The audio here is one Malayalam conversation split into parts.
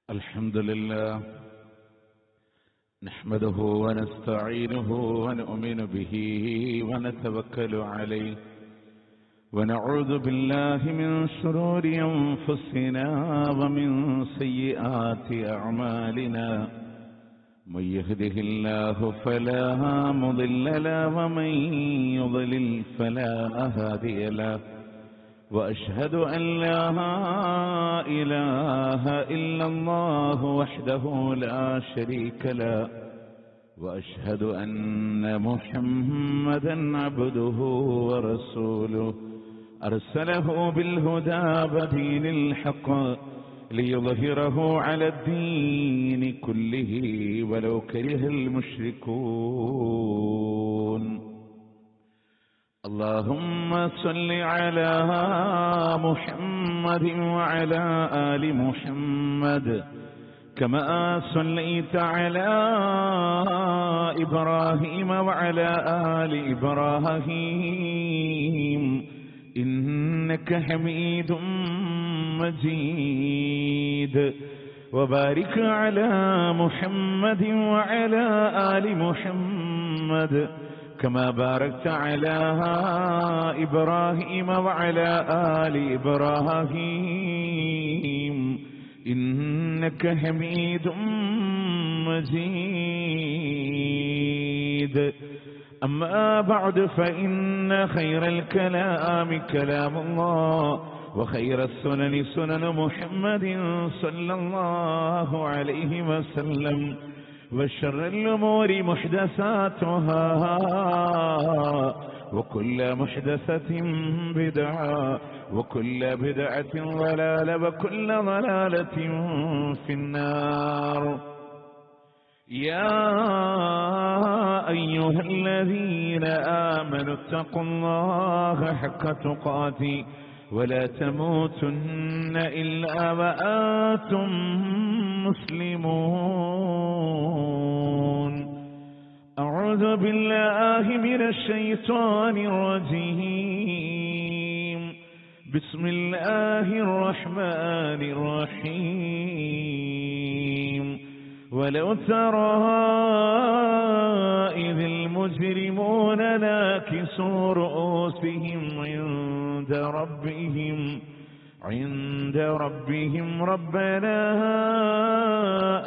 الحمد لله نحمده ونستعينه ونؤمن به ونتوكل عليه ونعوذ بالله من شرور أنفسنا ومن سيئات أعمالنا من يهده الله فلا مضل له ومن يضلل فلا هادي له وأشهد أن لا إله إلا الله وحده لا شريك له وأشهد أن محمدا عبده ورسوله أرسله بالهدى ودين الحق ليظهره على الدين كله ولو كره المشركون اللهم صل على محمد وعلى آل محمد كما صليت على إبراهيم وعلى آل إبراهيم إنك حميد مجيد وبارك على محمد وعلى آل محمد كما باركت على إبراهيم وعلى آل إبراهيم إنك حميد مجيد أما بعد فإن خير الكلام كلام الله وخير السنن سنن محمد صلى الله عليه وسلم وشر الأمور محدثاتها وكل محدثة بدعة وكل بدعة ضلالة وكل ضلالة في النار يا أيها الذين آمنوا اتقوا الله حق تقاته ولا تموتن إلا وأنتم مسلمون أعوذ بالله من الشيطان الرجيم بسم الله الرحمن الرحيم ولو ترى إذ المجرمون ناكسوا رؤوسهم عند ربهم ربنا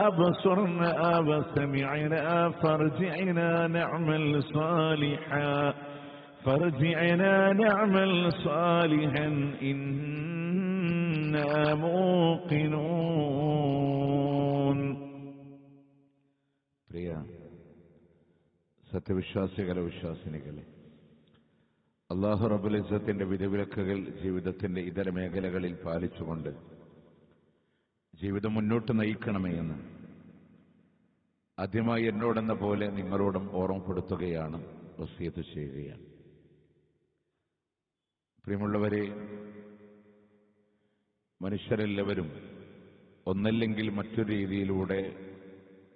أبصرنا وسمعنا فارجعنا نعمل صالحا إنا موقنون പ്രിയ സത്യവിശ്വാസികളെ വിശ്വാസിനികളെ, അല്ലാഹു റബ്ബുൽ ഇസ്സത്തിന്റെ വിധിവിലക്കുകൾ ജീവിതത്തിന്റെ ഇതര മേഖലകളിൽ പാലിച്ചുകൊണ്ട് ജീവിതം മുന്നോട്ട് നയിക്കണമേ എന്ന് ആദ്യമായി എന്നോടെന്ന പോലെ നിങ്ങളോടും ഓർമ്മപ്പെടുത്തുകയാണ്, വസിയത്ത് ചെയ്യുകയാണ്. പ്രിയമുള്ളവരെ, മനുഷ്യരെല്ലാവരും ഒന്നല്ലെങ്കിൽ മറ്റൊരു രീതിയിലൂടെ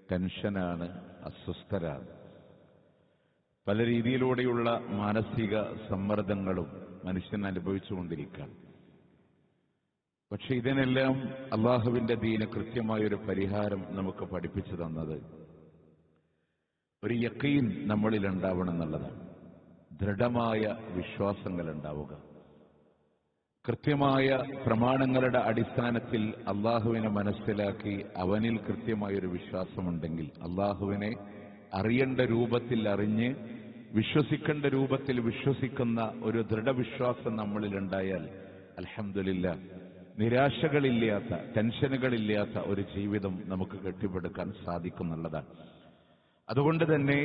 ടെൻഷനാണ്, അസ്വസ്ഥരാണ്. പല രീതിയിലൂടെയുള്ള മാനസിക സമ്മർദ്ദങ്ങളും മനുഷ്യൻ അനുഭവിച്ചുകൊണ്ടിരിക്കുകയാണ്. പക്ഷെ ഇതിനെല്ലാം അള്ളാഹുവിന്റെ ദീന് കൃത്യമായൊരു പരിഹാരം നമുക്ക് പഠിപ്പിച്ചു തന്നത് ഒരു യഖീൻ നമ്മളിൽ ഉണ്ടാവണം എന്നുള്ളതാണ്. ദൃഢമായ വിശ്വാസങ്ങൾ ഉണ്ടാവുക, കൃത്യമായ പ്രമാണങ്ങളുടെ അടിസ്ഥാനത്തിൽ അള്ളാഹുവിനെ മനസ്സിലാക്കി അവനിൽ കൃത്യമായൊരു വിശ്വാസമുണ്ടെങ്കിൽ, അള്ളാഹുവിനെ അറിയേണ്ട രൂപത്തിൽ അറിഞ്ഞ് വിശ്വസിക്കേണ്ട രൂപത്തിൽ വിശ്വസിക്കുന്ന ഒരു ദൃഢവിശ്വാസം നമ്മളിലുണ്ടായാൽ അൽഹംദുലില്ലാ നിരാശകളില്ലാത്ത, ടെൻഷനുകളില്ലാത്ത ഒരു ജീവിതം നമുക്ക് കെട്ടിപ്പടുക്കാൻ സാധിക്കുന്നുള്ളതാണ്. അതുകൊണ്ട് തന്നെ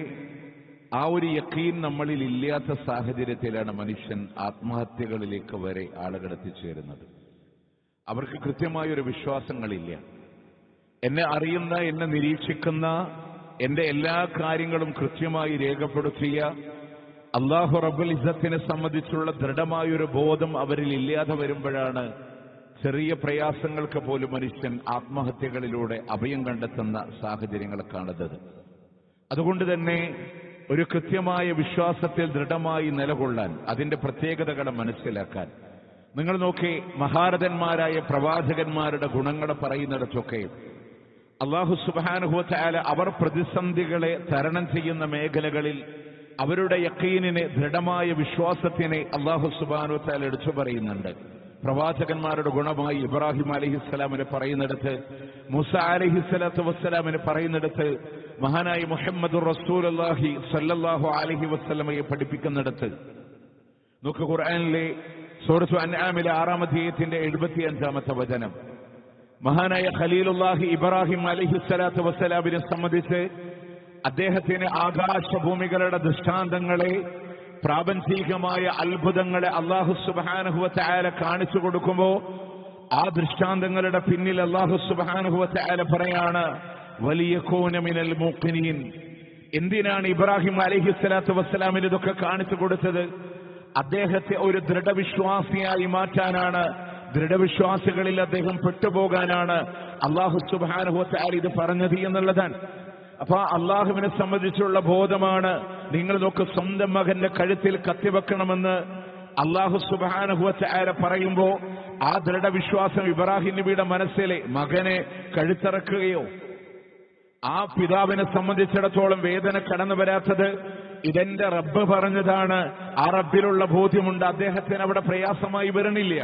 ആ ഒരു യഖീൻ നമ്മളിൽ ഇല്ലാത്ത സാഹചര്യത്തിലാണ് മനുഷ്യൻ ആത്മഹത്യകളിലേക്ക് വരെ ആളുകൾ എത്തിച്ചേരുന്നത്. അവർക്ക് കൃത്യമായൊരു വിശ്വാസങ്ങളില്ല. എന്നെ അറിയുന്ന, എന്നെ നിരീക്ഷിക്കുന്ന, എന്റെ എല്ലാ കാര്യങ്ങളും കൃത്യമായി രേഖപ്പെടുത്തിയ അല്ലാഹു റബ്ബുൽ ഇസ്സത്തിനെ സംബന്ധിച്ചുള്ള ദൃഢമായൊരു ബോധം അവരിൽ ഇല്ലാതെ വരുമ്പോഴാണ് ചെറിയ പ്രയാസങ്ങൾക്ക് പോലും മനുഷ്യൻ ആത്മഹത്യകളിലൂടെ അഭയം കണ്ടെത്തുന്ന സാഹചര്യങ്ങൾ കാണുന്നത്. അതുകൊണ്ട് തന്നെ ഒരു കൃത്യമായ വിശ്വാസത്തിൽ ദൃഢമായി നിലകൊള്ളാൻ, അതിന്റെ പ്രത്യേകതകൾ മനസ്സിലാക്കാൻ നിങ്ങൾ നോക്കി, മഹാരഥന്മാരായ പ്രവാചകന്മാരുടെ ഗുണങ്ങൾ പറയുന്നിടത്തൊക്കെ അല്ലാഹു സുബ്ഹാനഹു വ തആല അവർ പ്രതിസന്ധികളെ തരണം ചെയ്യുന്ന മേഖലകളിൽ അവരുടെ യഖീനിനെ, ദൃഢമായ വിശ്വാസത്തിനെ അല്ലാഹു സുബ്ഹാനഹു വ തആല എടുത്തു പറയുന്നുണ്ട്. പ്രവാചകന്മാരുടെ ഗുണമായി ഇബ്രാഹിം അലൈഹിസ്സലാമിനെ പറയുന്നിടത്ത്, മൂസ അലൈഹിസ്സലാത്തു വസ്സലാമിനെ പറയുന്നിടത്ത്, മഹാനായ മുഹമ്മദുർ റസൂലുള്ളാഹി സ്വല്ലല്ലാഹു അലൈഹി വസല്ലമയെ പഠിപ്പിക്കുന്നിടത്ത് നോക്ക്, ഖുർആനിലെ സൂറത്തു അൻആമിലെ 6-ാം അധ്യായത്തിന്റെ 75-ാമത്തെ വചനം, മഹാനായ ഖലീലുല്ലാഹി ഇബ്രാഹിം അലൈഹിസ്സലാത്തു വസ്സലാമിനെ സംബന്ധിച്ച് അദ്ദേഹത്തിന് ആകാശഭൂമികളുടെ ദൃഷ്ടാന്തങ്ങളെ, പ്രാപഞ്ചികമായ അത്ഭുതങ്ങളെ അല്ലാഹു സുബ്ഹാനഹു വ തആല കാണിച്ചു കൊടുക്കുമ്പോൾ ആ ദൃഷ്ടാന്തങ്ങളുടെ പിന്നിൽ അല്ലാഹു സുബ്ഹാനഹു വ തആല പറയാണ്, വലിയകൂന മിനൽ മൂഖിനീൻ. എന്തിനാണ് ഇബ്രാഹിം അലൈഹിസ്സലാത്തു വസ്സലാമിന് ഇതൊക്കെ കാണിച്ചു കൊടുത്തത്? അദ്ദേഹത്തെ ഒരു ദൃഢവിശ്വാസിയായി മാറ്റാനാണ്, ദൃഢവിശ്വാസികളിൽ അദ്ദേഹം പെട്ടുപോകാനാണ് അല്ലാഹു സുബ്ഹാനഹു വ തആല ഇത് പറഞ്ഞത് എന്നുള്ളതാണ്. അപ്പൊ അള്ളാഹുവിനെ സംബന്ധിച്ചുള്ള ബോധമാണ്. നിങ്ങൾ നോക്ക്, സ്വന്തം മകന്റെ കഴുത്തിൽ കത്തിവെക്കണമെന്ന് അല്ലാഹു സുബ്ഹാനഹു വ തആല പറയുമ്പോ ആ ദൃഢവിശ്വാസം ഇബ്രാഹിം നബിയുടെ മനസ്സിലെ മകനെ കഴുത്തിറക്കുകയോ, ആ പിതാവിനെ സംബന്ധിച്ചിടത്തോളം വേദന കടന്നു വരാത്തത് ഇതെന്റെ റബ്ബ് പറഞ്ഞതാണ്, ആ റബ്ബിലുള്ള ബോധ്യമുണ്ട്, അദ്ദേഹത്തിന് അവിടെ പ്രയാസമായി വരണില്ല.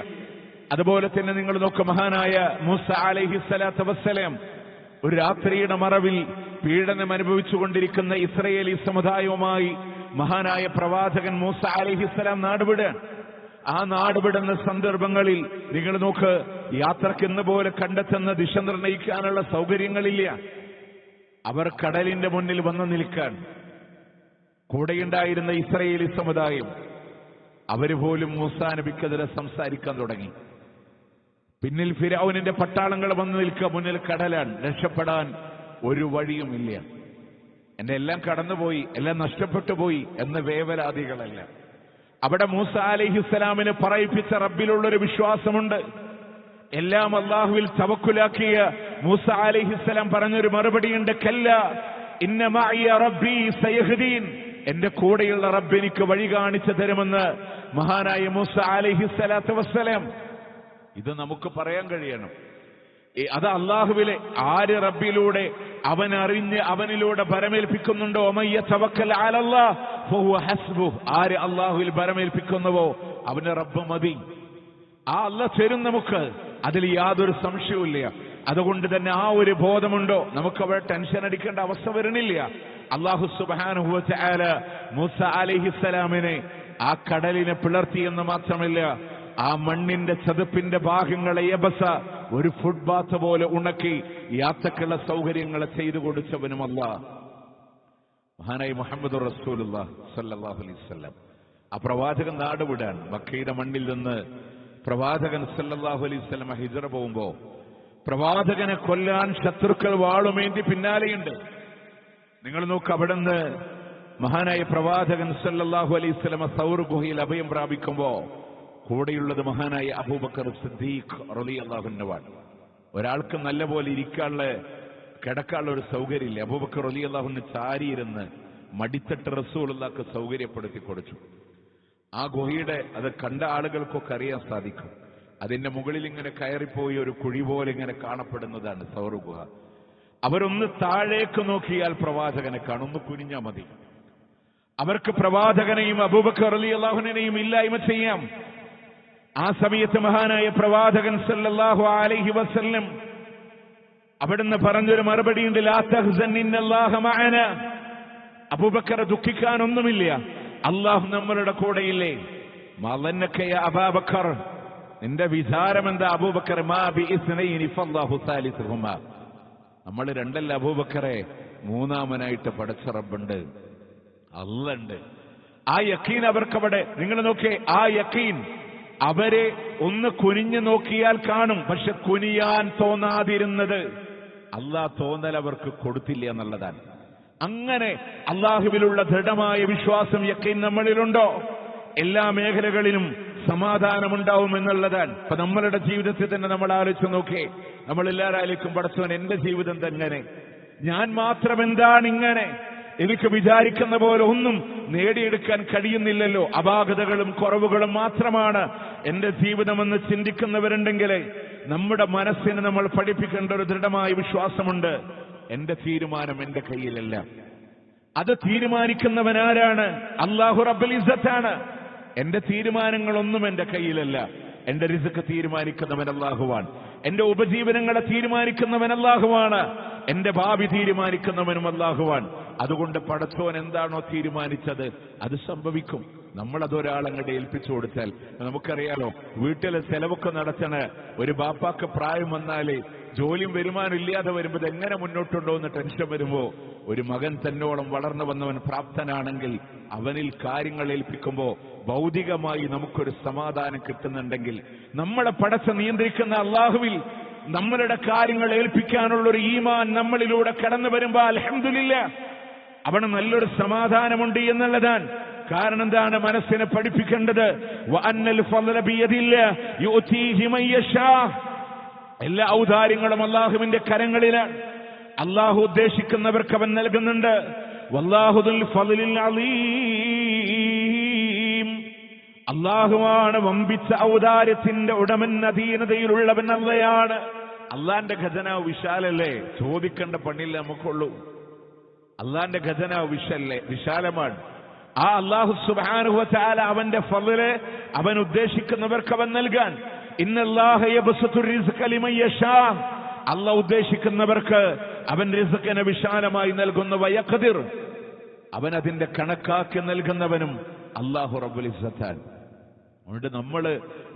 അതുപോലെ തന്നെ നിങ്ങൾ നോക്ക്, മഹാനായ മൂസ അലൈഹിസ്സലാത്തു വസ്സലാം ഒരു രാത്രിയുടെ മറവിൽ പീഡനം അനുഭവിച്ചുകൊണ്ടിരിക്കുന്ന ഇസ്രയേലി സമുദായവുമായി മഹാനായ പ്രവാചകൻ മൂസ അലൈഹിസ്സലാം നാടുവിടാൻ. ആ നാടുവിടുന്ന സന്ദർഭങ്ങളിൽ നിങ്ങൾ നോക്ക്, യാത്രക്ക് ഇന്ന് പോലെ കണ്ടെത്തുന്ന ദിശ നിർണയിക്കാനുള്ള സൗകര്യങ്ങളില്ല. അവർ കടലിന്റെ മുന്നിൽ വന്നു നിൽക്കാൻ കൂടെയുണ്ടായിരുന്ന ഇസ്രയേലി സമുദായം അവര് പോലും മൂസാ നബിക്കെതിരെ സംസാരിക്കാൻ തുടങ്ങി. പിന്നിൽ ഫിർഔനിന്റെ പട്ടാളങ്ങൾ വന്നു നിൽക്കുക, മുന്നിൽ കടലാണ്, രക്ഷപ്പെടാൻ ഒരു വഴിയുമില്ല. എന്റെ എല്ലാം കടന്നുപോയി, എല്ലാം നഷ്ടപ്പെട്ടു പോയി എന്ന് വേവലാദികളല്ല. അവിടെ മൂസ അലൈഹിസ്സലാമിനെ പറയിപ്പിച്ച റബ്ബിലുള്ളൊരു വിശ്വാസമുണ്ട്. എല്ലാം അല്ലാഹുവിൽ തവക്കുലാക്കിയ മൂസ അലൈഹിസ്സലാം പറഞ്ഞൊരു മറുപടിയുണ്ട്, കല്ല ഇന്ന മഅയ റബ്ബി സയഹ്ദീൻ. എന്റെ കൂടെയുള്ള റബ്ബ് എനിക്ക് വഴി കാണിച്ചു തരുമെന്ന് മഹാനായ മൂസ അലൈഹിസ്സലാത്തു വസ്സലാം. ഇത് നമുക്ക് പറയാൻ കഴിയണം. അത് അള്ളാഹുവിലെ ആര് റബ്ബിലൂടെ അവൻ അറിഞ്ഞ് അവനിലൂടെ ഭരമേൽപ്പിക്കുന്നുണ്ടോ, ഒമയ്യ തവക്കൽ അലല്ലാഹ് ഫഹുവ ഹസ്ബുഹ്. ആര് അള്ളാഹുവിൽ ഭരമേൽപ്പിക്കുന്നുവോ അവന് റബ്ബ് മതി. ആ അല്ലാഹ് തരും നമുക്ക്, അതിൽ യാതൊരു സംശയവുമില്ല. അതുകൊണ്ട് തന്നെ ആ ഒരു ബോധമുണ്ടോ, നമുക്ക് അവിടെ ടെൻഷൻ അടിക്കേണ്ട അവസ്ഥ വരണില്ല. അല്ലാഹു സുബ്ഹാനഹു വ തആല മൂസ അലൈഹിസ്സലാമിനെ ആ കടലിനെ പിളർത്തിയെന്ന് മാത്രമല്ല, ആ മണ്ണിന്റെ ചതുപ്പിന്റെ ഭാഗങ്ങളെ യബസ ഒരു ഫുഡ് ബാത്ത് പോലെ ഉണക്കി യാത്രക്കുള്ള സൗകര്യങ്ങളെ ചെയ്തു കൊടുത്തവനുമല്ല മഹാനായ മുഹമ്മദ് റസൂലുള്ളാഹി സ്വല്ലല്ലാഹു അലൈഹി വസല്ലം. ആ പ്രവാചകൻ നാടുവിടാൻ മക്കയുടെ മണ്ണിൽ നിന്ന് പ്രവാചകൻ സ്വല്ലല്ലാഹു അലൈഹി വസല്ലം ഹിജ്റ പോകുമ്പോ പ്രവാചകനെ കൊല്ലാൻ ശത്രുക്കൾ വാളുമേന്തി പിന്നാലെയുണ്ട്. നിങ്ങൾ നോക്ക്, അവിടുന്ന് മഹാനായ പ്രവാചകൻ സ്വല്ലല്ലാഹു അലൈഹി വസല്ലം സൗർ ഗുഹയിൽ അഭയം പ്രാപിക്കുമ്പോ കൂടെയുള്ളത് മഹാനായ അബൂബക്കർ സിദ്ദീഖ് റളിയല്ലാഹു അൻഹുവാണ്. ഒരാൾക്ക് നല്ല പോലെ ഇരിക്കാനുള്ള കിടക്കാനുള്ള ഒരു സൗകര്യമില്ല. അബൂബക്കർ റളിയല്ലാഹു അൻഹു ചാരിയിരുന്ന് മടിത്തട്ട് റസൂലുള്ളാഹിക്ക് സൗകര്യപ്പെടുത്തി കൊടുത്തു. ആ ഗുഹയുടെ അത് കണ്ട ആളുകൾക്കൊക്കെ അറിയാൻ സാധിക്കും. അതിന്റെ മുകളിൽ ഇങ്ങനെ കയറിപ്പോയി ഒരു കുഴി പോലെ ഇങ്ങനെ കാണപ്പെടുന്നതാണ് സൗർ ഗുഹ. അവരൊന്ന് താഴേക്ക് നോക്കിയാൽ പ്രവാചകനെ കാണും, ഒന്ന് കുനിഞ്ഞാൽ മതി. അവർക്ക് പ്രവാചകനെയും അബൂബക്കർ റളിയല്ലാഹു അൻഹുവിനെയും ഇല്ലായ്മ ചെയ്യാം. ആ സമയത്ത് മഹാനായ പ്രവാചകൻ സല്ലല്ലാഹു അലൈഹി വസല്ലം അവിടുന്ന് പറഞ്ഞൊരു മറുപടിയുണ്ട്, ലാ തഹ്സൻ ഇന്നല്ലാഹ മഅന. അബൂബക്കർ ദുഃഖിക്കാനൊന്നുമില്ല, അല്ലാഹു നമ്മളുടെ കൂടെയില്ലേ. മളന്നക യാ അബൂബക്കർ, നിന്റെ വിചാരം എന്താ അബൂബക്കർ? മാ ബി ഇസ്നൈനി ഫല്ലാഹു സാലിസുഹുമാ. നമ്മൾ രണ്ടല്ല അബൂബക്കറെ, മൂന്നാമനായിട്ട് പടച്ച റബ്ബുണ്ട്, അല്ലാഹുണ്ട്. ആ യഖീൻ അവർക്കവിടെ. നിങ്ങൾ നോക്കേ, ആ യഖീൻ അവരെ ഒന്ന് കുനിഞ്ഞു നോക്കിയാൽ കാണും. പക്ഷെ കുനിയാൻ തോന്നാതിരുന്നത് അല്ലാഹ് തോന്നൽ അവർക്ക് കൊടുത്തില്ല എന്നുള്ളതാണ്. അങ്ങനെ അള്ളാഹുവിലുള്ള ദൃഢമായ വിശ്വാസം യഖീൻ നമ്മളിലുണ്ടോ, എല്ലാ മേഖലകളിലും സമാധാനമുണ്ടാവും എന്നുള്ളതാണ്. അപ്പൊ നമ്മളുടെ ജീവിതത്തിൽ തന്നെ നമ്മൾ ആലോചിച്ച് നോക്കേ, നമ്മൾ എല്ലാവരും പടച്ചവൻ എന്റെ ജീവിതം തന്നെ, ഞാൻ മാത്രം എന്താണ് ഇങ്ങനെ, എനിക്ക് വിചാരിക്കുന്ന പോലെ ഒന്നും നേടിയെടുക്കാൻ കഴിയുന്നില്ലല്ലോ, അപാകതകളും കുറവുകളും മാത്രമാണ് എന്റെ ജീവിതമെന്ന് ചിന്തിക്കുന്നവരുണ്ടെങ്കിൽ നമ്മുടെ മനസ്സിനെ നമ്മൾ പഠിപ്പിക്കേണ്ട ഒരു ദൃഢമായ വിശ്വാസമുണ്ട്. എന്റെ തീരുമാനം എന്റെ കയ്യിലല്ല, അത് തീരുമാനിക്കുന്നവനാരാണ്? അല്ലാഹു റബ്ബുൽ ഇസ്സത്താണ്. എന്റെ തീരുമാനങ്ങളൊന്നും എന്റെ കയ്യിലല്ല. എന്റെ റിസ്ക് തീരുമാനിക്കുന്നവൻ അല്ലാഹുവാണ്, എന്റെ ഉപജീവനങ്ങളെ തീരുമാനിക്കുന്നവൻ അല്ലാഹുവാണ്, എന്റെ ഭാവി തീരുമാനിക്കുന്നവനും അല്ലാഹുവാണ്. അതുകൊണ്ട് പടച്ചോൻ എന്താണോ തീരുമാനിച്ചത് അത് സംഭവിക്കും. നമ്മളതൊരാളങ്ങടെ ഏൽപ്പിച്ചു കൊടുത്താൽ, നമുക്കറിയാലോ, വീട്ടിലെ ചെലവൊക്കെ നടത്തണ ഒരു ബാപ്പാക്ക് പ്രായം വന്നാല് ജോലിയും വരുമാനം ഇല്ലാതെ വരുമ്പോൾ എങ്ങനെ മുന്നോട്ടുണ്ടോ എന്ന് ടെൻഷൻ വരുമ്പോ, ഒരു മകൻ തന്നോളം വളർന്നു വന്നവൻ പ്രാപ്തനാണെങ്കിൽ അവനിൽ കാര്യങ്ങൾ ഏൽപ്പിക്കുമ്പോ ഭൗതികമായി നമുക്കൊരു സമാധാനം കിട്ടുന്നുണ്ടെങ്കിൽ, നമ്മളെ പടച്ച നിയന്ത്രിക്കുന്ന അല്ലാഹുവിൽ നമ്മളുടെ കാര്യങ്ങൾ ഏൽപ്പിക്കാനുള്ളൊരു ഈമാൻ നമ്മളിലൂടെ കടന്നു വരുമ്പോ അൽഹംദുലില്ലാഹ് അവന് നല്ലൊരു സമാധാനമുണ്ട് എന്നുള്ളതാണ്. കാരണം എന്താണ്? മനസ്സിനെ പഠിപ്പിക്കേണ്ടത് വഅന്നൽ ഫളല ബിയദില്ലാഹ് യുഅതീഹി മൻ യശാ. എല്ലാ ഔദാര്യങ്ങളും അല്ലാഹുവിന്റെ കരങ്ങളിലാണ്. അല്ലാഹു ഉദ്ദേശിക്കുന്നവർക്ക് അവൻ നൽകുന്നുണ്ട്. വല്ലാഹു ദുൽ ഫളിൽ അലീം. അല്ലാഹുവാണ് വമ്പിച്ച ഔദാര്യത്തിന്റെ ഉടമൻ, അധീനതയിലുള്ളവൻ അല്ലയാണ്. അള്ളാന്റെ ഖജനാവ് വിശാലല്ലേ, ചോദിക്കേണ്ട പണിയില്ല നമുക്കുള്ളൂ. അള്ളാന്റെ ഖജനാവ് വിശാലമാണ്. ആ അല്ലാഹു സുബ്ഹാനഹു വ തആല അവന്റെ ഫളല് അവൻ ഉദ്ദേശിക്കുന്നവർക്ക് അവൻ നൽകാൻ. ഇന്നല്ലാഹ യബ്സുതു റിസ്ഖ ലിമൻ യശാ. അല്ലാഹു ഉദ്ദേശിക്കുന്നവർക്ക് അവൻ റിസ്ഖിനെ വിശാലമായി നൽകുന്നു. വയഖദിർ, അവൻ അതിന്റെ കണക്കാക്കി നൽകുന്നവനും അല്ലാഹു റബ്ബുൽ ഇസ്സത്താണ്. അതുകൊണ്ട്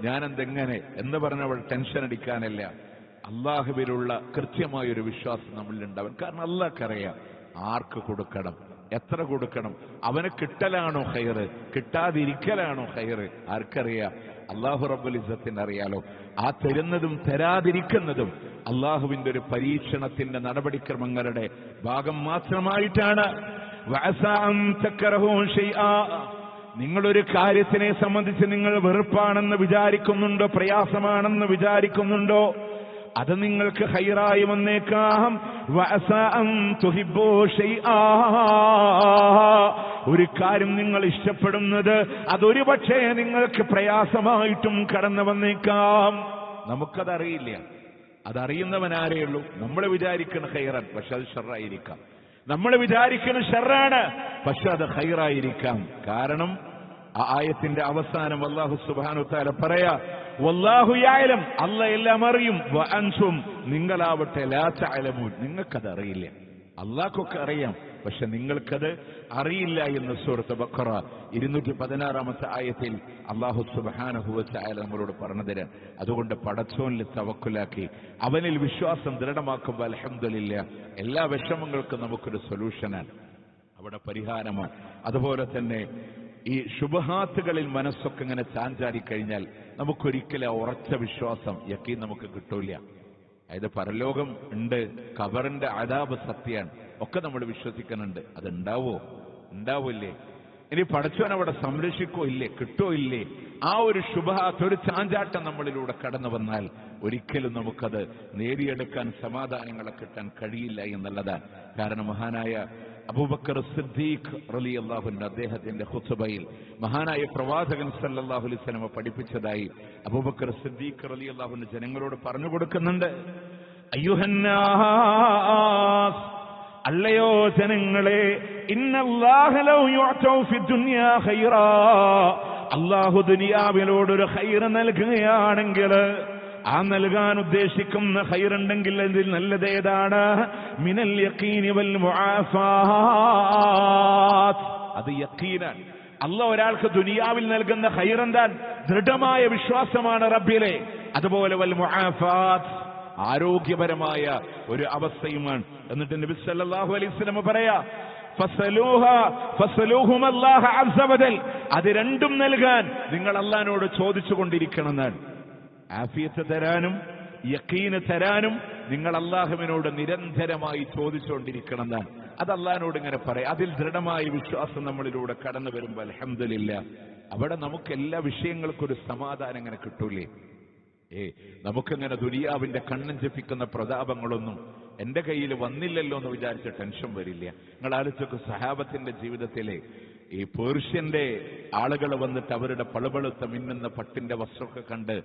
ഞാനെന്തെങ്ങനെ എന്ന് പറഞ്ഞവൾ ടെൻഷൻ അടിക്കാനല്ല, അള്ളാഹുവിലുള്ള കൃത്യമായൊരു വിശ്വാസം നമ്മളിലുണ്ടാവും. കാരണം അല്ലാഹ്ക്കറിയാം ആർക്ക് കൊടുക്കണം, എത്ര കൊടുക്കണം, അവന് കിട്ടലാണോ ഹൈറ്, കിട്ടാതിരിക്കലാണോ ഹൈറ്, ആർക്കറിയാം? അല്ലാഹു റബ്ബുൽ ഇസ്സത്തിന് അറിയാലോ. ആ തരുന്നതും തരാതിരിക്കുന്നതും അള്ളാഹുവിന്റെ ഒരു പരീക്ഷണത്തിന്റെ നടപടിക്രമങ്ങളുടെ ഭാഗം മാത്രമായിട്ടാണ്. നിങ്ങളൊരു കാര്യത്തിനെ സംബന്ധിച്ച് നിങ്ങൾ വെറുപ്പാണെന്ന് വിചാരിക്കുന്നുണ്ടോ, പ്രയാസമാണെന്ന് വിചാരിക്കുന്നുണ്ടോ, അത് നിങ്ങൾക്ക് ഹൈറായി വന്നേക്കാം. ഒരു കാര്യം നിങ്ങൾ ഇഷ്ടപ്പെടുന്നത് അതൊരു പക്ഷേ നിങ്ങൾക്ക് പ്രയാസമായിട്ടും കടന്നു വന്നേക്കാം. നമുക്കതറിയില്ല. അതറിയുന്നവനാരേ ഉള്ളൂ. നമ്മൾ വിചാരിക്കുന്ന ഹൈറാൻ, പക്ഷെ അത് ഷർറായിരിക്കാം. നമ്മൾ വിചാരിക്കുന്ന ഷർറാണ്, പക്ഷെ അത് ഹൈറായിരിക്കാം. കാരണം ആ ആയത്തിന്റെ അവസാനം അല്ലാഹു സുബ്ഹാനഹു വ തആല പറയാ, വല്ലാഹു യഅലം, അല്ലാഹ് എല്ലാം അറിയും, വഅൻതും, നിങ്ങളാവട്ടെ ലാ തഅലമൂൻ, നിങ്ങൾക്കത് അറിയില്ല. അല്ലാഹ്ക്കൊക്കെ അറിയാം, പക്ഷെ നിങ്ങൾക്കത് അറിയില്ല എന്ന് സൂറത്ത് ബഖറ 216 ആയത്തിൽ അല്ലാഹു സുബ്ഹാനഹു വ തആല നമ്മളോട് പറഞ്ഞു തരാൻ. അതുകൊണ്ട് പടച്ചോനിൽ തവക്കുലാക്കി അവനിൽ വിശ്വാസം ദൃഢമാക്കുമ്പോൾ അൽഹംദുലില്ലാഹ് എല്ലാ വിഷമങ്ങൾക്കും നമുക്കൊരു സൊല്യൂഷനാണ്, അവിടെ പരിഹാരമാണ്. അതുപോലെ തന്നെ ഈ ശുബ്ഹാത്തുകളിൽ മനസ്സൊക്കെ ഇങ്ങനെ ചാഞ്ചാടിക്കഴിഞ്ഞാൽ നമുക്കൊരിക്കലും ഉറച്ച വിശ്വാസം യഖീൻ നമുക്ക് കിട്ടൂല. അതായത് പരലോകം ഉണ്ട്, ഖബറിന്റെ അദാബ് സത്യാണ്, ഒക്കെ നമ്മൾ വിശ്വസിക്കുന്നുണ്ട്. അതുണ്ടാവോ? ഉണ്ടാവില്ലേ? ഇനി പടച്ചവൻ അവിടെ സംരക്ഷിക്കോ ഇല്ലേ, കിട്ടോ ഇല്ലേ? ആ ഒരു ശുബ്ഹാത്ത്, ഒരു ചാഞ്ചാട്ടം നമ്മളിലൂടെ കടന്നു വന്നാൽ ഒരിക്കലും നമുക്കത് നേടിയെടുക്കാൻ, സമാധാനങ്ങളെ കിട്ടാൻ കഴിയില്ല എന്നുള്ളതാണ്. കാരണം മഹാനായ അബൂബക്കർ സിദ്ദീഖ് റളിയല്ലാഹു അൻഹു അദ്ദേഹത്തിന്റെ ഖുത്ബയിൽ മഹാനായ പ്രവാചകൻ സല്ലല്ലാഹു അലൈഹി വസല്ലം പഠിപ്പിച്ചതായി അബൂബക്കർ സിദ്ദീഖ് റളിയല്ലാഹു അൻഹു ജനങ്ങളോട് പറഞ്ഞു കൊടുക്കുന്നുണ്ട്. അയ്യുഹന്നാസ്, അല്ലയോ ജനങ്ങളെ, ഇന്നല്ലാഹ ലൗ യുഅതൗ ഫിദ്ദുനിയാ ഖൈറാ, അല്ലാഹു ദുനിയാവിലോടൊരു ഖൈർ നൽകുകയാണെങ്കിൽ, ആ നൽകാൻ ഉദ്ദേശിക്കുന്ന ഖൈറുണ്ടെങ്കിൽ അതിൽ നല്ലതേതാണ്? മിനൽ യഖീനി വൽ മുആഫാത്ത്, അത് യഖീനാണ്. അല്ലാഹ് ഒരാൾക്ക് ദുനിയാവിൽ നൽകുന്ന ഖൈർ എന്താണ്? ദൃഢമായ വിശ്വാസമാണ് റബ്ബിലെ. അതുപോലെ വൽ മുആഫാത്ത്, ആരോഗ്യപരമായ ഒരു അവസ്ഥയുമാണ്. എന്നിട്ട് നബി സല്ലല്ലാഹു അലൈഹി വസല്ലം പറയാ, ഫസലൂഹും അല്ലാഹ അസ്സ വജൽ, അത് രണ്ടും നൽകാൻ നിങ്ങൾ അല്ലാഹുവിനോട് ചോദിച്ചുകൊണ്ടിരിക്കണം എന്നാണ്. ആഫിയത്ത് തരാനും യഖീന് തരാനും നിങ്ങൾ അല്ലാഹുവിനോട് നിരന്തരമായി ചോദിച്ചുകൊണ്ടിരിക്കണം എന്നാണ്. അത് അല്ലാഹുവിനോട് ഇങ്ങനെ പറയാം. അതിൽ ദൃഢമായ വിശ്വാസം നമ്മളിലൂടെ കടന്നു വരുമ്പോൾ അൽഹംദുലില്ലാഹ് അവിടെ നമുക്ക് എല്ലാ വിഷയങ്ങൾക്കും ഒരു സമാധാനം ഇങ്ങനെ കിട്ടൂലേ. നമുക്കിങ്ങനെ ദുനിയാവിന്റെ കണ്ണും ചെപ്പിക്കുന്ന പ്രതാപങ്ങളൊന്നും എന്റെ കയ്യിൽ വന്നില്ലല്ലോ എന്ന് വിചാരിച്ച ടെൻഷൻ വരില്ല. നിങ്ങൾ ആലോചിച്ചൊക്കെ സഹാബത്തിന്റെ ജീവിതത്തിലെ ഈ പേർഷ്യന്റെ ആളുകൾ വന്നിട്ട് അവരുടെ പളുപളുത്ത മിന്നുന്ന പട്ടിന്റെ വസ്ത്രമൊക്കെ കണ്ട്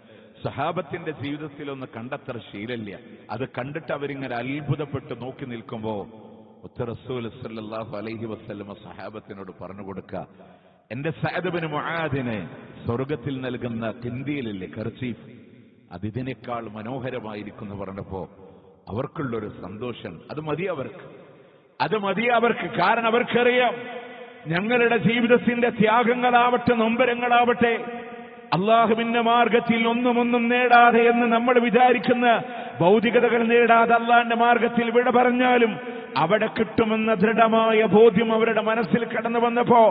സഹാബത്തിന്റെ ജീവിതത്തിലൊന്ന് കണ്ടത്ര ശീലമില്ല. അത് കണ്ടിട്ട് അവരിങ്ങനെ അത്ഭുതപ്പെട്ട് നോക്കി നിൽക്കുമ്പോ റസൂൽ സല്ലല്ലാഹു അലൈഹി വസല്ലമ സഹാബത്തിനോട് പറഞ്ഞു കൊടുക്കുക, എന്റെ സഅദ് ഇബ്നു മുആദിന് സ്വർഗത്തിൽ നൽകുന്ന കിന്തിയിലില്ലേ കർച്ചീഫ്, അതിനേക്കാൾ മനോഹരമായിരിക്കുന്നു പറഞ്ഞപ്പോ അവർക്കുള്ളൊരു സന്തോഷം. അത് മതി അവർക്ക്. കാരണം അവർക്കറിയാം ഞങ്ങളുടെ ജീവിതത്തിന്റെ ത്യാഗങ്ങളാവട്ടെ നൊമ്പരങ്ങളാവട്ടെ അള്ളാഹുവിന്റെ മാർഗത്തിൽ ഒന്നും നേടാതെ എന്ന് നമ്മൾ വിചാരിക്കുന്ന ഭൗതികതകൾ നേടാതെ അള്ളാഹിന്റെ മാർഗത്തിൽ വിട പറഞ്ഞാലും അവിടെ കിട്ടുമെന്ന ദൃഢമായ ബോധ്യം അവരുടെ മനസ്സിൽ കടന്നു വന്നപ്പോ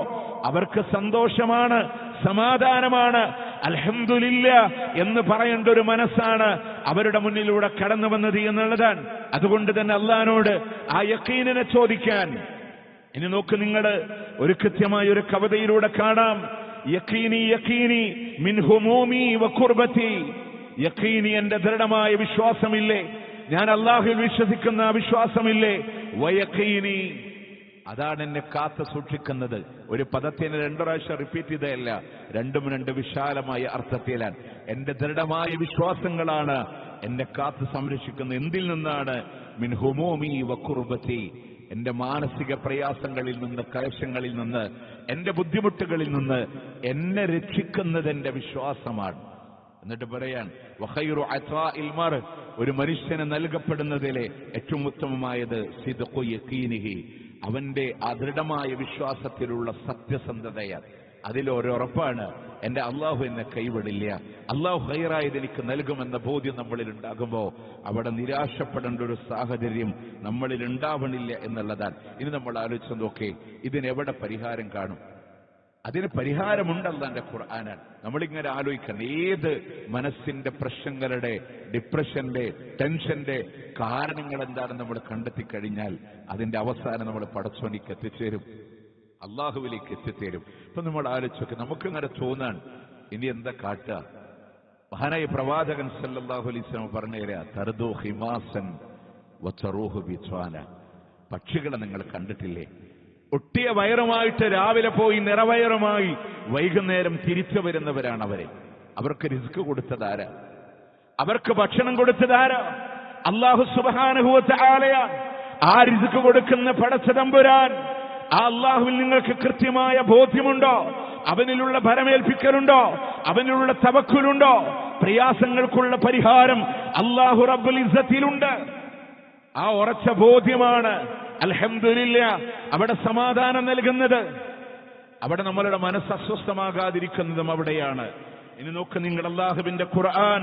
അവർക്ക് സന്തോഷമാണ്, സമാധാനമാണ്, അൽഹംദുലില്ലാ എന്ന് പറയേണ്ട ഒരു മനസ്സാണ് അവരുടെ മുന്നിലൂടെ കടന്നു വന്നത് എന്നുള്ളതാണ്. അതുകൊണ്ട് തന്നെ അള്ളാഹിനോട് ആ യഖീനിനെ ചോദിക്കാൻ. ഇനി നോക്ക്, നിങ്ങൾ ഒരു കൃത്യമായ ഒരു കവിതയിലൂടെ കാണാം, യഖീനി യഖീനി മിൻ ഹുമൂമി വഖുർബതി, യഖീനി എന്റെ ദൃഢമായ വിശ്വാസമില്ലേ, ഞാൻ അല്ലാഹുവിൽ വിശ്വസിക്കുന്ന വിശ്വാസമില്ലേ, വയഖീനി അതാണ് എന്നെ കാത്തു സൂക്ഷിക്കുന്നത്. ഒരു പദത്തിന് 2 പ്രാവശ്യം റിപ്പീറ്റ് ചെയ്തതല്ല, രണ്ട് വിശാലമായ അർത്ഥത്തിലാണ്. എന്റെ ദൃഢമായ വിശ്വാസങ്ങളാണ് എന്നെ കാത്തു സംരക്ഷിക്കുന്നത്. എന്തിൽ നിന്നാണ്? മിൻ ഹുമൂമി വഖുർബതി, എന്റെ മാനസിക പ്രയാസങ്ങളിൽ നിന്ന്, ക്ലേശങ്ങളിൽ നിന്ന്, എന്റെ ബുദ്ധിമുട്ടുകളിൽ നിന്ന് എന്നെ രക്ഷിക്കുന്നത് എന്റെ വിശ്വാസമാണ്. എന്നിട്ട് പറയാൻ വഖൈറു അതാഇൽ മർ, ഒരു മനുഷ്യന് നൽകപ്പെടുന്നതിലെ ഏറ്റവും ഉത്തമമായത് സിദ്ഖു യഖീനിഹി, അവന്റെ അദൃഢമായ വിശ്വാസത്തിലുള്ള സത്യസന്ധതയാണ്. അതിലൊരുറപ്പാണ് എന്റെ അള്ളാഹു എന്നെ കൈവിടില്ല, അള്ളാഹു ഖൈറായത് എനിക്ക് നൽകുമെന്ന ബോധ്യം നമ്മളിൽ ഉണ്ടാകുമ്പോൾ അവിടെ നിരാശപ്പെടേണ്ട ഒരു സാഹചര്യം നമ്മളിൽ ഉണ്ടാവണില്ല എന്നുള്ളതാണ്. ഇനി നമ്മൾ ആലോചിച്ച് നോക്കേ, ഇതിനെവിടെ പരിഹാരം കാണും? അതിന് പരിഹാരമുണ്ടല്ലോ എന്റെ ഖുർആനാണ്. നമ്മളിങ്ങനെ ആലോചിക്കണം, ഏത് മനസ്സിന്റെ പ്രശ്നങ്ങളുടെ, ഡിപ്രഷന്റെ, ടെൻഷന്റെ കാരണങ്ങൾ എന്താണെന്ന് നമ്മൾ കണ്ടെത്തി കഴിഞ്ഞാൽ അതിന്റെ അവസാനം നമ്മൾ പടച്ചോനിക്ക് എത്തിച്ചേരും, അള്ളാഹുവിലേക്ക് എത്തിച്ചേരും. ഇപ്പൊ നമ്മൾ ആലോചിച്ചൊക്കെ നമുക്കിങ്ങനെ തോന്നാൻ ഇനി എന്താ കാട്ടുക? മഹാനായ പ്രവാചകൻ സല്ലല്ലാഹു അലൈഹി വസല്ലം പറഞ്ഞു തരാ, തർദു ഹിമാസൻ വതറൂഹു ബിസ്വാന, പക്ഷികളെ നിങ്ങൾ കണ്ടിട്ടില്ലേ? ഒട്ടിയ വയറുമായിട്ട് രാവിലെ പോയി നിറവയറുമായി വൈകുന്നേരം തിരിച്ചു വരുന്നവരാണ് അവരെ. അവർക്ക് റിസ്ക് കൊടുത്തതാരാ? അവർക്ക് ഭക്ഷണം കൊടുത്തതാരാ? അല്ലാഹു സുബ്ഹാനഹു വ തആലയാണ്. ആ റിസ്ക് കൊടുക്കുന്ന പടച്ചതമ്പുരാൻ, ആ അല്ലാഹുവിൽ നിങ്ങൾക്ക് കൃത്യമായ ബോധ്യമുണ്ടോ? അവനിലുള്ള ഭരമേൽപ്പിക്കലുണ്ടോ? അവനിലുള്ള തവക്കുലുണ്ടോ? പ്രയാസങ്ങൾക്കുള്ള പരിഹാരം അല്ലാഹു റബ്ബുൽ ഇസ്സത്തിലുണ്ട്. ആ ഉറച്ച ബോധ്യമാണ് അൽഹംദുലില്ലാ അവിടെ സമാധാനം നൽകുന്നത്. അവിടെ നമ്മളുടെ മനസ്സ് അസ്വസ്ഥമാകാതിരിക്കുന്നതും അവിടെയാണ്. ഇനി നോക്ക് നിങ്ങൾ, അല്ലാഹുവിന്റെ ഖുർആൻ,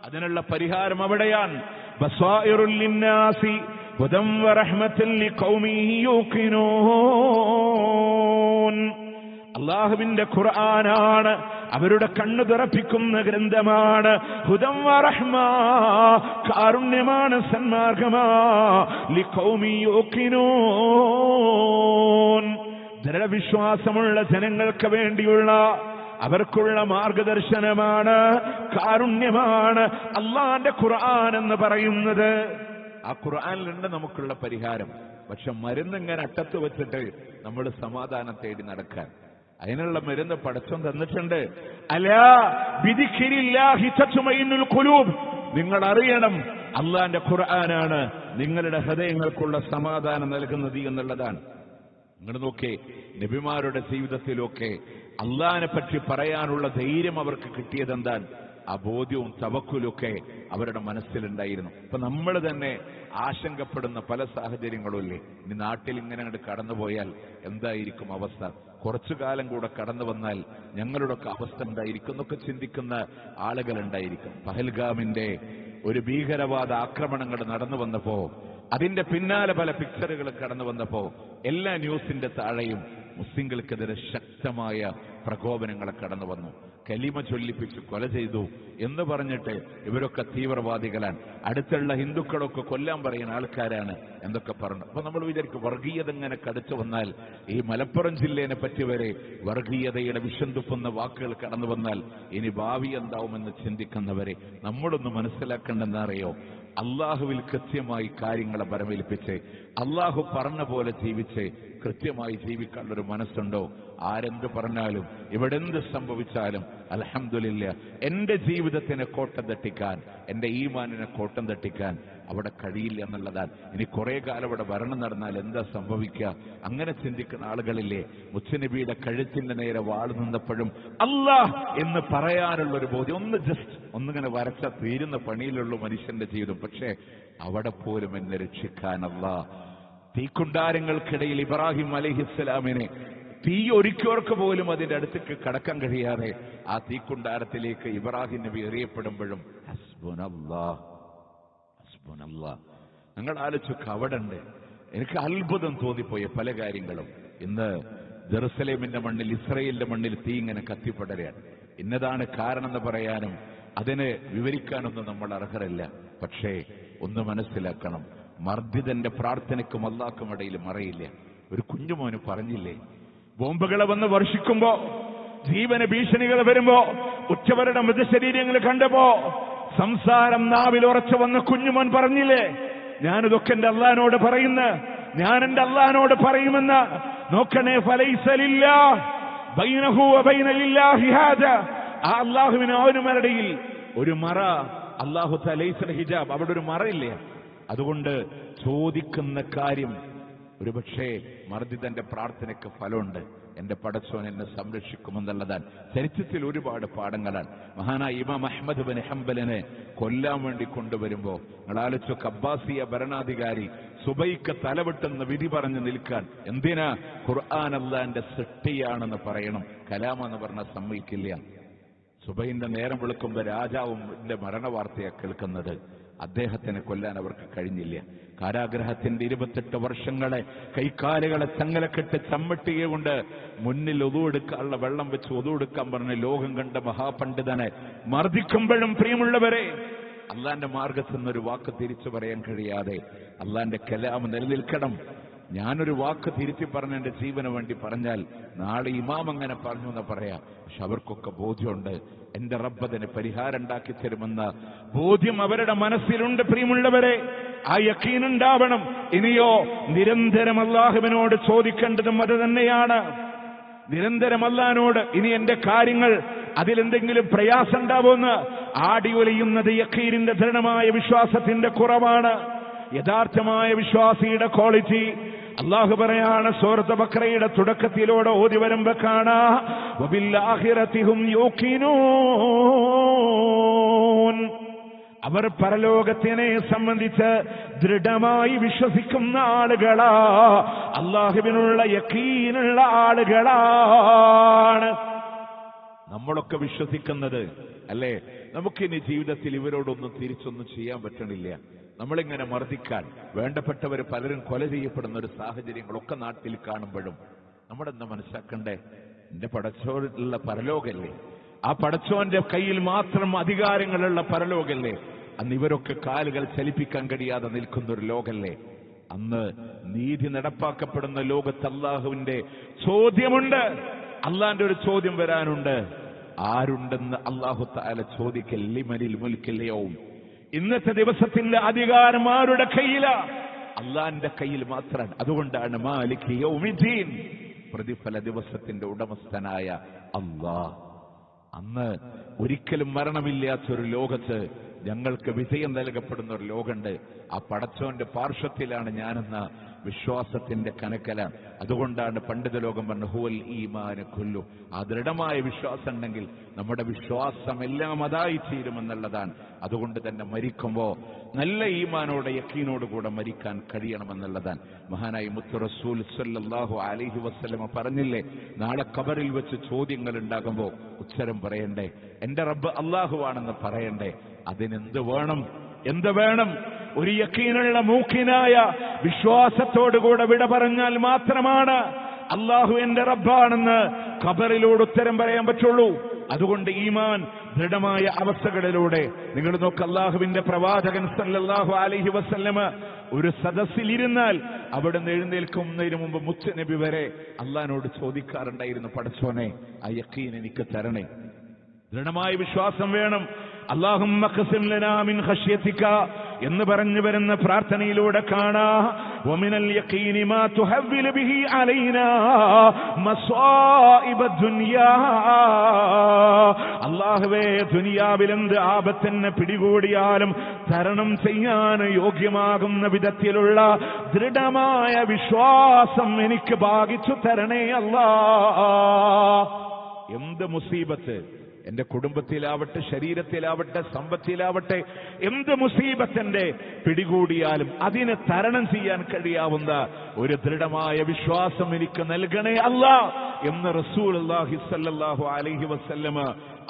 അതിനുള്ള പരിഹാരം അവിടെയാണ്. ബസായിറുൽ ലിന്നാസി ഹുദൻ വറഹ്മത്തുൻ ലിഖൗമി യൂഖിനൂൻ. അല്ലാഹുവിന്റെ ഖുർആനാണ് അവരുടെ കണ്ണു തുറപ്പിക്കുന്ന ഗ്രന്ഥമാണ്. ഹുദൻ വറഹ്മ, കാരുണ്യമാണ്, സന്മാർഗമാ. ലിഖൗമി യൂഖിനൂൻ, ദൃഢവിശ്വാസമുള്ള ജനങ്ങൾക്ക് വേണ്ടിയുള്ള അവർക്കുള്ള മാർഗദർശനമാണ്, കാരുണ്യമാണ് അള്ളാന്റെ ഖുർആൻ എന്ന് പറയുന്നത്. ആ ഖുർആനിലുണ്ട് നമുക്കുള്ള പരിഹാരം. പക്ഷെ മരുന്നിങ്ങനെ അട്ടത്ത് വെച്ചിട്ട് നമ്മൾ സമാധാനം തേടി നടക്കാൻ, അതിനുള്ള മരുന്ന് പടച്ചോൻ തന്നിട്ടുണ്ട്. അലാ ബിദിക്രില്ലാഹി തത്മഇന്നുൽ ഖുലൂബ്, നിങ്ങൾ അറിയണം അള്ളാന്റെ ഖുർആനാണ് നിങ്ങളുടെ ഹൃദയങ്ങൾക്കുള്ള സമാധാനം നൽകുന്നത് എന്നുള്ളതാണ്. നിങ്ങൾ നോക്കേ, നബിമാരുടെ ജീവിതത്തിലൊക്കെ അള്ളാഹിനെ പറ്റി പറയാനുള്ള ധൈര്യം അവർക്ക് കിട്ടിയതെന്താണ്? ആ ബോധ്യവും തവക്കുലൊക്കെ അവരുടെ മനസ്സിലുണ്ടായിരുന്നു. ഇപ്പൊ നമ്മൾ തന്നെ ആശങ്കപ്പെടുന്ന പല സാഹചര്യങ്ങളും ഇല്ലേ? ഇനി നാട്ടിൽ ഇങ്ങനെ അങ്ങോട്ട് കടന്നുപോയാൽ എന്തായിരിക്കും അവസ്ഥ? കുറച്ചു കാലം കൂടെ കടന്നു വന്നാൽ ഞങ്ങളുടെയൊക്കെ അവസ്ഥ എന്തായിരിക്കും എന്നൊക്കെ ചിന്തിക്കുന്ന ആളുകളുണ്ടായിരിക്കും. പഹൽഗാമിന്റെ ഒരു ഭീകരവാദ ആക്രമണങ്ങൾ നടന്നു വന്നപ്പോ, അതിന്റെ പിന്നാലെ പല പിക്ചറുകൾ കടന്നു വന്നപ്പോ എല്ലാ ന്യൂസിന്റെ താഴെയും മുസ്ലിങ്ങൾക്കെതിരെ ശക്തമായ പ്രകോപനങ്ങളെ കടന്നു വന്നു. കലിമ ചൊല്ലിപ്പിച്ച് കൊല ചെയ്തു എന്ന് പറഞ്ഞിട്ട് ഇവരൊക്കെ തീവ്രവാദികളാണ്, അടുത്തുള്ള ഹിന്ദുക്കളൊക്കെ കൊല്ലാൻ പറയുന്ന ആൾക്കാരാണ് എന്തൊക്കെ പറഞ്ഞു. അപ്പൊ നമ്മൾ വിചാരിക്കും വർഗീയത ഇങ്ങനെ കടച്ചു വന്നാൽ, ഈ മലപ്പുറം ജില്ലേനെ പറ്റി വരെ വർഗീയതയുടെ വിഷം തുപ്പുന്ന വാക്കുകൾ കടന്നു വന്നാൽ ഇനി ഭാവി എന്താവുമെന്ന് ചിന്തിക്കുന്നവരെ നമ്മളൊന്ന് മനസ്സിലാക്കേണ്ടെന്നറിയോ, അള്ളാഹുവിൽ കൃത്യമായി കാര്യങ്ങളെ വരവേൽപ്പിച്ച് അള്ളാഹു പറഞ്ഞ പോലെ ജീവിച്ച് കൃത്യമായി ജീവിക്കാനുള്ളൊരു മനസ്സുണ്ടോ, ആരെന്ത് പറഞ്ഞാലും ഇവിടെ എന്ത് സംഭവിച്ചാലും അൽഹംദുലില്ലാ എന്റെ ജീവിതത്തിനെ കോട്ടം തട്ടിക്കാൻ, എന്റെ ഈമാനിനെ കോട്ടം തട്ടിക്കാൻ അവിടെ കഴിയില്ല എന്നുള്ളതാണ്. ഇനി കുറെ കാലം ഇവിടെ ഭരണം നടന്നാൽ എന്താ സംഭവിക്കുക, അങ്ങനെ ചിന്തിക്കുന്ന ആളുകളില്ലേ. മുത്തുനബിയുടെ കഴുത്തിന്റെ നേരെ വാൾ നിന്നപ്പോഴും അല്ലാഹ് എന്ന് പറയാനുള്ളൊരു ബോധ്യം, ഒന്നിങ്ങനെ വരച്ച തീരുന്ന പണിയിലുള്ള മനുഷ്യന്റെ ജീവിതം. പക്ഷേ അവിടെ പോലും എന്നെ രക്ഷിക്കാൻ അല്ലാഹ്, തീക്കുണ്ടാരങ്ങൾക്കിടയിൽ ഇബ്രാഹിം അലൈഹിസ്സലാമിനെ തീ ഒരുക്കിയവർക്ക് പോലും അതിന്റെ അടുത്തേക്ക് കടക്കാൻ കഴിയാതെ ആ തീക്കുണ്ടാരത്തിലേക്ക് ഇബ്രാഹിം നബി എറിയപ്പെടുമ്പോഴും ഹസ്ബുനല്ലാഹ് ഹസ്ബുനല്ലാഹ്. നിങ്ങൾ ആലോചിച്ച് അവിടെ ഉണ്ട്. എനിക്ക് അത്ഭുതം തോന്നിപ്പോയ പല കാര്യങ്ങളും. ഇന്ന് ജെറുസലേമിന്റെ മണ്ണിൽ, ഇസ്രയേലിന്റെ മണ്ണിൽ തീ ഇങ്ങനെ കത്തിപ്പടരുകയാണ്. ഇന്നതാണ് കാരണം എന്ന് പറയാനും അതിനെ വിവരിക്കാനൊന്നും നമ്മൾ അർഹരല്ല. പക്ഷേ ഒന്ന് മനസ്സിലാക്കണം, മർദ്ദിതന്റെ പ്രാർത്ഥനയ്ക്കും അല്ലാഹ്ക്കും ഇടയിൽ മറയില്ല. ഒരു കുഞ്ഞുമോന് പറഞ്ഞില്ലേ, ബോംബുകളെ വന്ന് വർഷിക്കുമ്പോ, ജീവന ഭീഷണികൾ വരുമ്പോ, ഉച്ചവരുടെ മൃതശരീരങ്ങൾ കണ്ടപ്പോ സംസാരം നാവിൽ ഉറച്ചു വന്ന കുഞ്ഞുമോൻ പറഞ്ഞില്ലേ, ഞാനിതൊക്കെ എന്റെ അല്ലാഹ്വിനോട് ഞാൻ എന്റെ അല്ലാഹ്വിനോട് പറയുമെന്ന്. നോക്കണേ, ഫലൈസലില്ലാ ബൈനഹു വബൈനലില്ലാഹി ഹാദാ, ആ അല്ലാഹുവിന് അവനുമിടയിൽ ഒരു മറ, അല്ലാഹു തലൈസൽ ഹിജാബ്, അവിടെ ഒരു മറയില്ല. അതുകൊണ്ട് ചോദിക്കുന്ന കാര്യം ഒരുപക്ഷേ മർദ്ദിതന്റെ പ്രാർത്ഥനയ്ക്ക് ഫലമുണ്ട്. എന്റെ പടച്ചോൻ എന്നെ സംരക്ഷിക്കുമെന്നുള്ളതാണ്. ചരിത്രത്തിൽ ഒരുപാട് പാഠങ്ങളാണ്. മഹാനായ ഇമാം അഹ്മദ് ബിൻ ഹംബലിനെ കൊല്ലാൻ വേണ്ടി കൊണ്ടുവരുമ്പോ നിങ്ങൾ ആലോചിച്ചു, അബ്ബാസിയ ഭരണാധികാരി സുബൈക്ക് തലവെട്ടെന്ന് വിധി പറഞ്ഞു നിൽക്കാൻ, എന്തിനാ, ഖുർആൻ അല്ലാഹുവിന്റെ സൃഷ്ടിയാണെന്ന് പറയണം, കലാമെന്ന് പറഞ്ഞാൽ സമ്മതിക്കില്ല. സുബൈന്റെ നേരം വെളുക്കുമ്പോ രാജാവിന്റെ മരണവാർത്തയാണ് കേൾക്കുന്നത്. അദ്ദേഹത്തിനെ കൊല്ലാൻ അവർക്ക് കഴിഞ്ഞില്ല. കാരാഗ്രഹത്തിന്റെ 28 വർഷങ്ങളെ കൈക്കാലുകളെ ചങ്ങലക്കെട്ട് ചമ്മട്ടിയെ കൊണ്ട് മുന്നിൽ ഒതുവെടുക്കാനുള്ള വെള്ളം വെച്ച് ഒതുവെടുക്കാൻ പറഞ്ഞ് ലോകം കണ്ട മഹാപണ്ഡിതനെ മർദ്ദിക്കുമ്പോഴും, പ്രിയമുള്ളവരെ, അള്ളാന്റെ മാർഗത്തിൽ നിന്നൊരു വാക്ക് തിരിച്ചു പറയാൻ കഴിയാതെ അള്ളാന്റെ കലാം നിലനിൽക്കണം. ഞാനൊരു വാക്ക് തിരുത്തി പറഞ്ഞ എന്റെ ജീവന് വേണ്ടി പറഞ്ഞാൽ നാളെ ഇമാം അങ്ങനെ പറഞ്ഞു എന്ന് പറയാം. പക്ഷെ അവർക്കൊക്കെ ബോധ്യമുണ്ട്, എന്റെ റബ്ബതിന് പരിഹാരം ഉണ്ടാക്കി തരുമെന്ന ബോധ്യം അവരുടെ മനസ്സിലുണ്ട്. പ്രിയമുള്ളവരെ, ആ യഖീൻ ഉണ്ടാവണം. ഇനിയോ നിരന്തരം അല്ലാഹുവിനോട് ചോദിക്കേണ്ടതും അത് തന്നെയാണ്. നിരന്തരം അല്ലാഹുവിനോട്, ഇനി എന്റെ കാര്യങ്ങൾ അതിലെന്തെങ്കിലും പ്രയാസം ഉണ്ടാവുമെന്ന് ആടി ഒലിയുന്നത് യഖീനിന്റെ ദൃഢമായ വിശ്വാസത്തിന്റെ കുറവാണ്. യഥാർത്ഥമായ വിശ്വാസിയുടെ ക്വാളിറ്റി അല്ലാഹു പറയാണ് സൂറത്ത് ബഖറയുടെ തുടക്കത്തിലൂടെ ഓതി വരുമ്പോ കാണാ, വബിൽആഖിറതി ഹും യൂഖിനൂൻ, അവർ പരലോകത്തിനെ സംബന്ധിച്ച് ദൃഢമായി വിശ്വസിക്കുന്ന ആളുകളാ, അല്ലാഹുവിനുള്ള യഖീനുള്ള ആളുകളാണ്. നമ്മളൊക്കെ വിശ്വസിക്കുന്നത് അല്ലേ, നമുക്കിനി ജീവിതത്തിൽ ഇവരോടൊന്നും തിരിച്ചൊന്നും ചെയ്യാൻ പറ്റണില്ല. നമ്മളിങ്ങനെ മർദ്ദിക്കാൻ, വേണ്ടപ്പെട്ടവർ പലരും കൊല ചെയ്യപ്പെടുന്ന ഒരു സാഹചര്യങ്ങളൊക്കെ നാട്ടിൽ കാണുമ്പോഴും നമ്മളെന്താ മനസ്സിലാക്കണ്ടേ, എന്റെ പടച്ചോനുള്ള പരലോകല്ലേ, ആ പടച്ചോന്റെ കയ്യിൽ മാത്രം അധികാരങ്ങളുള്ള പരലോകല്ലേ. അന്ന് ഇവരൊക്കെ കാലുകൾ ചലിപ്പിക്കാൻ കഴിയാതെ നിൽക്കുന്ന ഒരു ലോകല്ലേ. അന്ന് നീതി നടപ്പാക്കപ്പെടുന്ന ലോകത്ത് അല്ലാഹുവിന്റെ ചോദ്യമുണ്ട്. അള്ളാന്റെ ഒരു ചോദ്യം വരാനുണ്ട്. ആരുണ്ടെന്ന് അല്ലാഹു തആല ചോദിക്കൽ, ലിമനിൽ മുൽക്കിൽ യൗം, ഇന്നത്തെ ദിവസത്തിന്റെ അധികാരം ആരുടെ കയ്യിലാ? അള്ളാന്റെ കയ്യിൽ മാത്രമാണ്. അതുകൊണ്ടാണ് മാലിക് യൗമിദ്ദീൻ, പ്രതിഫല ദിവസത്തിന്റെ ഉടമസ്ഥനായ അല്ലാഹ്. അന്ന് ഒരിക്കലും മരണമില്ലാത്തൊരു ലോകത്ത് ഞങ്ങൾക്ക് വിജയം നൽകപ്പെടുന്ന ഒരു ലോകമുണ്ട്. ആ പടച്ചോന്റെ പാർശ്വത്തിലാണ് ഞാനെന്ന വിശ്വാസത്തിന്റെ കനക്കലാണ്. അതുകൊണ്ടാണ് പണ്ഡിത ലോകം പറഞ്ഞ ഹുവൽ ഈമാന കുല്ലു, ആ ദൃഢമായ വിശ്വാസം ഉണ്ടെങ്കിൽ നമ്മുടെ വിശ്വാസം എല്ലാം അതായി തീരുമെന്നുള്ളതാണ്. അതുകൊണ്ട് തന്നെ മരിക്കുമ്പോ നല്ല ഈമാനോടെ യഖീനോടുകൂടെ മരിക്കാൻ കഴിയണമെന്നുള്ളതാണ്. മഹാനായി മുത്തു റസൂൽ സല്ലല്ലാഹു അലൈഹി വസല്ലമ പറഞ്ഞില്ലേ, നാളെ ഖബറിൽ വെച്ച് ചോദ്യങ്ങൾ ഉണ്ടാകുമ്പോ ഉത്തരം പറയണ്ടേ, എന്റെ റബ്ബ് അല്ലാഹുവാണെന്ന് പറയണ്ടേ. അതിനെന്ത് വേണം? എന്ത് വേണം? ഒരു യഖീനുള്ള മൂക്കിനായ വിശ്വാസത്തോടുകൂടെ വിട പറഞ്ഞാൽ മാത്രമാണ് അള്ളാഹു എന്റെ റബ്ബാണെന്ന് ഖബറിലൂടെ ഉത്തരം പറയാൻ പറ്റുള്ളൂ. അതുകൊണ്ട് ഈമാൻ ദൃഢമായ അവസ്ഥകളിലൂടെ നിങ്ങൾ നോക്ക്. അള്ളാഹുവിന്റെ പ്രവാചകൻ സല്ലല്ലാഹു അലൈഹി വസല്ലമ ഒരു സദസ്സിലിരുന്നാൽ അവിടുന്ന് എഴുന്നേൽക്കുന്നതിന് മുമ്പ് മുത്ത് നബി വരെ അള്ളാഹിനോട് ചോദിക്കാറുണ്ടായിരുന്നു, പടച്ചോനെ ആ യഖീൻ എനിക്ക് തരണേ. ദൃഢമായ വിശ്വാസം വേണം. അല്ലാഹുമ്മ ഖസിം ലനാ മിൻ ഖശ്യതിക എന്ന് പറഞ്ഞു വരുന്ന പ്രാർത്ഥനയിലൂടെ കാണാ, വമിനൽ യഖീനി മാ തുഹവ്വിലു ബിഹി അലൈനാ മസായിബ ദുനിയാ. അല്ലാഹുവേ, ദുനിയാവിൽ എന്ത് ആപത്തിനെ പിടികൂടിയാലും തരണം ചെയ്യാൻ യോഗ്യമാകുന്ന വിധത്തിലുള്ള ദൃഢമായ വിശ്വാസം എനിക്ക് ഭാഗിച്ചു തരണേ അല്ലാ. എന്ത് മുസീബത്ത് എന്റെ കുടുംബത്തിലാവട്ടെ, ശരീരത്തിലാവട്ടെ, സമ്പത്തിലാവട്ടെ, എന്ത് മുസീബത്തിന്റെ പിടികൂടിയാലും അതിനെ തരണം ചെയ്യാൻ കഴിയാവുന്ന ഒരു ദൃഢമായ വിശ്വാസം എനിക്ക് നൽകണേ അല്ലാ എന്ന് റസൂലുള്ളാഹി സ്വല്ലല്ലാഹു അലൈഹി വസല്ലമ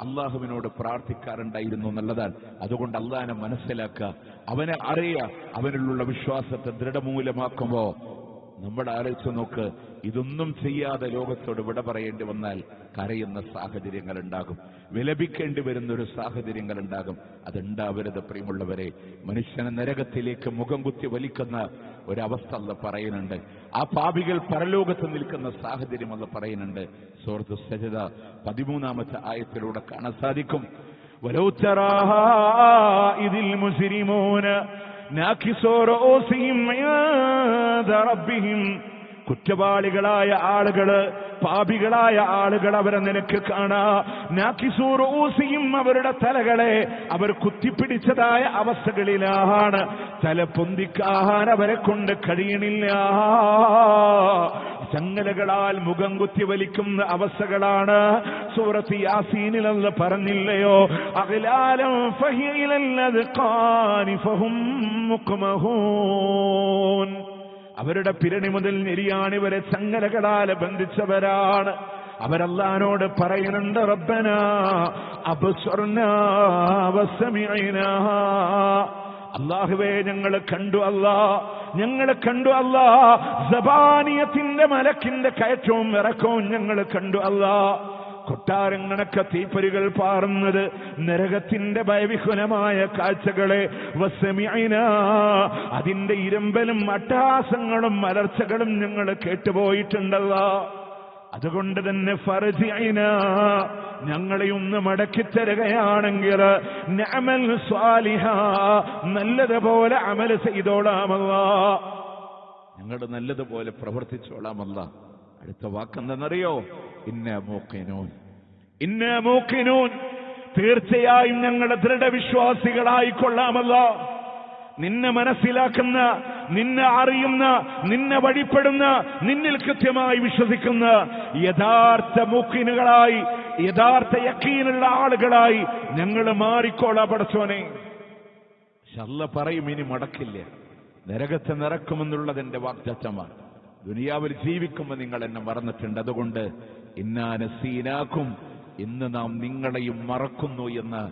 അള്ളാഹുവിനോട് പ്രാർത്ഥിക്കാറുണ്ടായിരുന്നു എന്നുള്ളതാണ്. അതുകൊണ്ട് അള്ളാഹിനെ മനസ്സിലാക്കുക, അവനെ അറിയുക, അവനിലുള്ള വിശ്വാസത്തെ ദൃഢമൂലമാക്കുമ്പോ നമ്മുടെ ആലോചിച്ച് നോക്ക്, ഇതൊന്നും ചെയ്യാതെ ലോകത്തോട് വിട പറയേണ്ടി വന്നാൽ കരയുന്ന സാഹചര്യങ്ങൾ ഉണ്ടാകും, വിലപിക്കേണ്ടി വരുന്നൊരു സാഹചര്യങ്ങൾ ഉണ്ടാകും. അതുണ്ടാവരുത് പ്രിയമുള്ളവരെ. മനുഷ്യനെ നരകത്തിലേക്ക് മുഖം കുത്തി വലിക്കുന്ന ഒരവസ്ഥ അല്ല പറയുന്നുണ്ട്. ആ പാപികൾ പരലോകത്ത് നിൽക്കുന്ന സാഹചര്യം അല്ല പറയുന്നുണ്ട്. സൂറത്ത് സജ്ദ 13-ാമത്തെ ആയത്തിലൂടെ കാണാൻ സാധിക്കും. വലൗ തറാ ഇദിൽ മുസ്രിമൂന നാകിസൂ റഊസിഹിം ഇൻദ റബ്ബിഹിം. കുറ്റവാളികളായ ആളുകള്, പാപികളായ ആളുകൾ അവരെ നിനക്ക് കാണാ. നാകിസൂ റഊസിഹിം, അവരുടെ തലകളെ അവർ കുത്തിപ്പിടിച്ചതായ അവസ്ഥകളിലാണ്. തല പൊന്തിക്കാൻ അവരെ കൊണ്ട് കഴിയണില്ല. ചങ്ങലകളാൽ മുഖം കുത്തി വലിക്കുന്ന അവസ്ഥകളാണ്. സൂറത്ത് യാസീനിൽ അല്ലാഹു പറഞ്ഞില്ലയോ, അഗ്ലാലം ഫഹിയ ഇലല്ലദ്ഖാനി ഫഹും മുഖ്മഹൂൻ. അവരുടെ പിരണി മുതൽ നെരിയാണി വരെ ചങ്ങലകളാൽ ബന്ധിച്ചവരാണ്. അവരല്ലാഹുവിനോട് പറയുന്നുണ്ട്, റബ്ബനാ അബ്സർനാ വസമിഅനാ. അല്ലാഹുവേ, ഞങ്ങൾ കണ്ടു അല്ലാ, ഞങ്ങൾ കണ്ടു അല്ലാ. സബാനിയത്തിന്റെ മലക്കിന്റെ കയറ്റവും ഇറക്കവും ഞങ്ങൾ കണ്ടു അല്ലാ. കൊട്ടാരങ്ങളൊക്കെ തീപ്പരികൾ പാറുന്നത്, നരകത്തിന്റെ ഭയവിഹുലമായ കാഴ്ചകളെ വസമിഅനാ, അതിന്റെ ഇരമ്പലും അട്ടഹാസങ്ങളും മലർച്ചകളും ഞങ്ങൾ കേട്ടുപോയിട്ടുണ്ടല്ലോ. അതുകൊണ്ട് തന്നെ ഫർജിഅനാ, ഞങ്ങളെ ഒന്ന് മടക്കിത്തരുകയാണെങ്കിൽ നഅമൽ സ്വാലിഹാ, നല്ലതുപോലെ അമൽ ചെയ്തോളാമല്ലാ, ഞങ്ങൾ നല്ലതുപോലെ പ്രവർത്തിച്ചോളാമല്ലാ. അടുത്ത വാക്കെന്തെന്നറിയോ? ഇന്നാ മൂഖിനൂൻ. ഇന്നാ മൂഖിനൂൻ, തീർച്ചയായും ഞങ്ങളുടെ ദൃഢവിശ്വാസികളായിക്കൊള്ളാമല്ലോ. നിന്നെ മനസ്സിലാക്കുന്ന, നിന്നെ അറിയുന്ന, നിന്നെ വഴിപ്പെടുന്ന, നിന്നിൽ കൃത്യമായി വിശ്വസിക്കുന്ന യഥാർത്ഥ മൂഖിനുകളായി, യഥാർത്ഥ യഖീനുള്ള ആളുകളായി ഞങ്ങൾ മാറിക്കോളാം പടച്ചോനെ. അല്ലാഹു പറയും, ഇനി മടക്കില്ല, നരകത്തെ നിറക്കുമെന്നുള്ളത് എന്റെ വാഗ്ദത്തമാണ്. ദുനിയാവിൽ ജീവിക്കുമ്പോൾ നിങ്ങൾ എന്നെ മറന്നിട്ടുണ്ട്. അതുകൊണ്ട് ഇന്നാ നസീനാക്കും, ഇന്ന് നാം നിങ്ങളെയും മറക്കുന്നു എന്ന്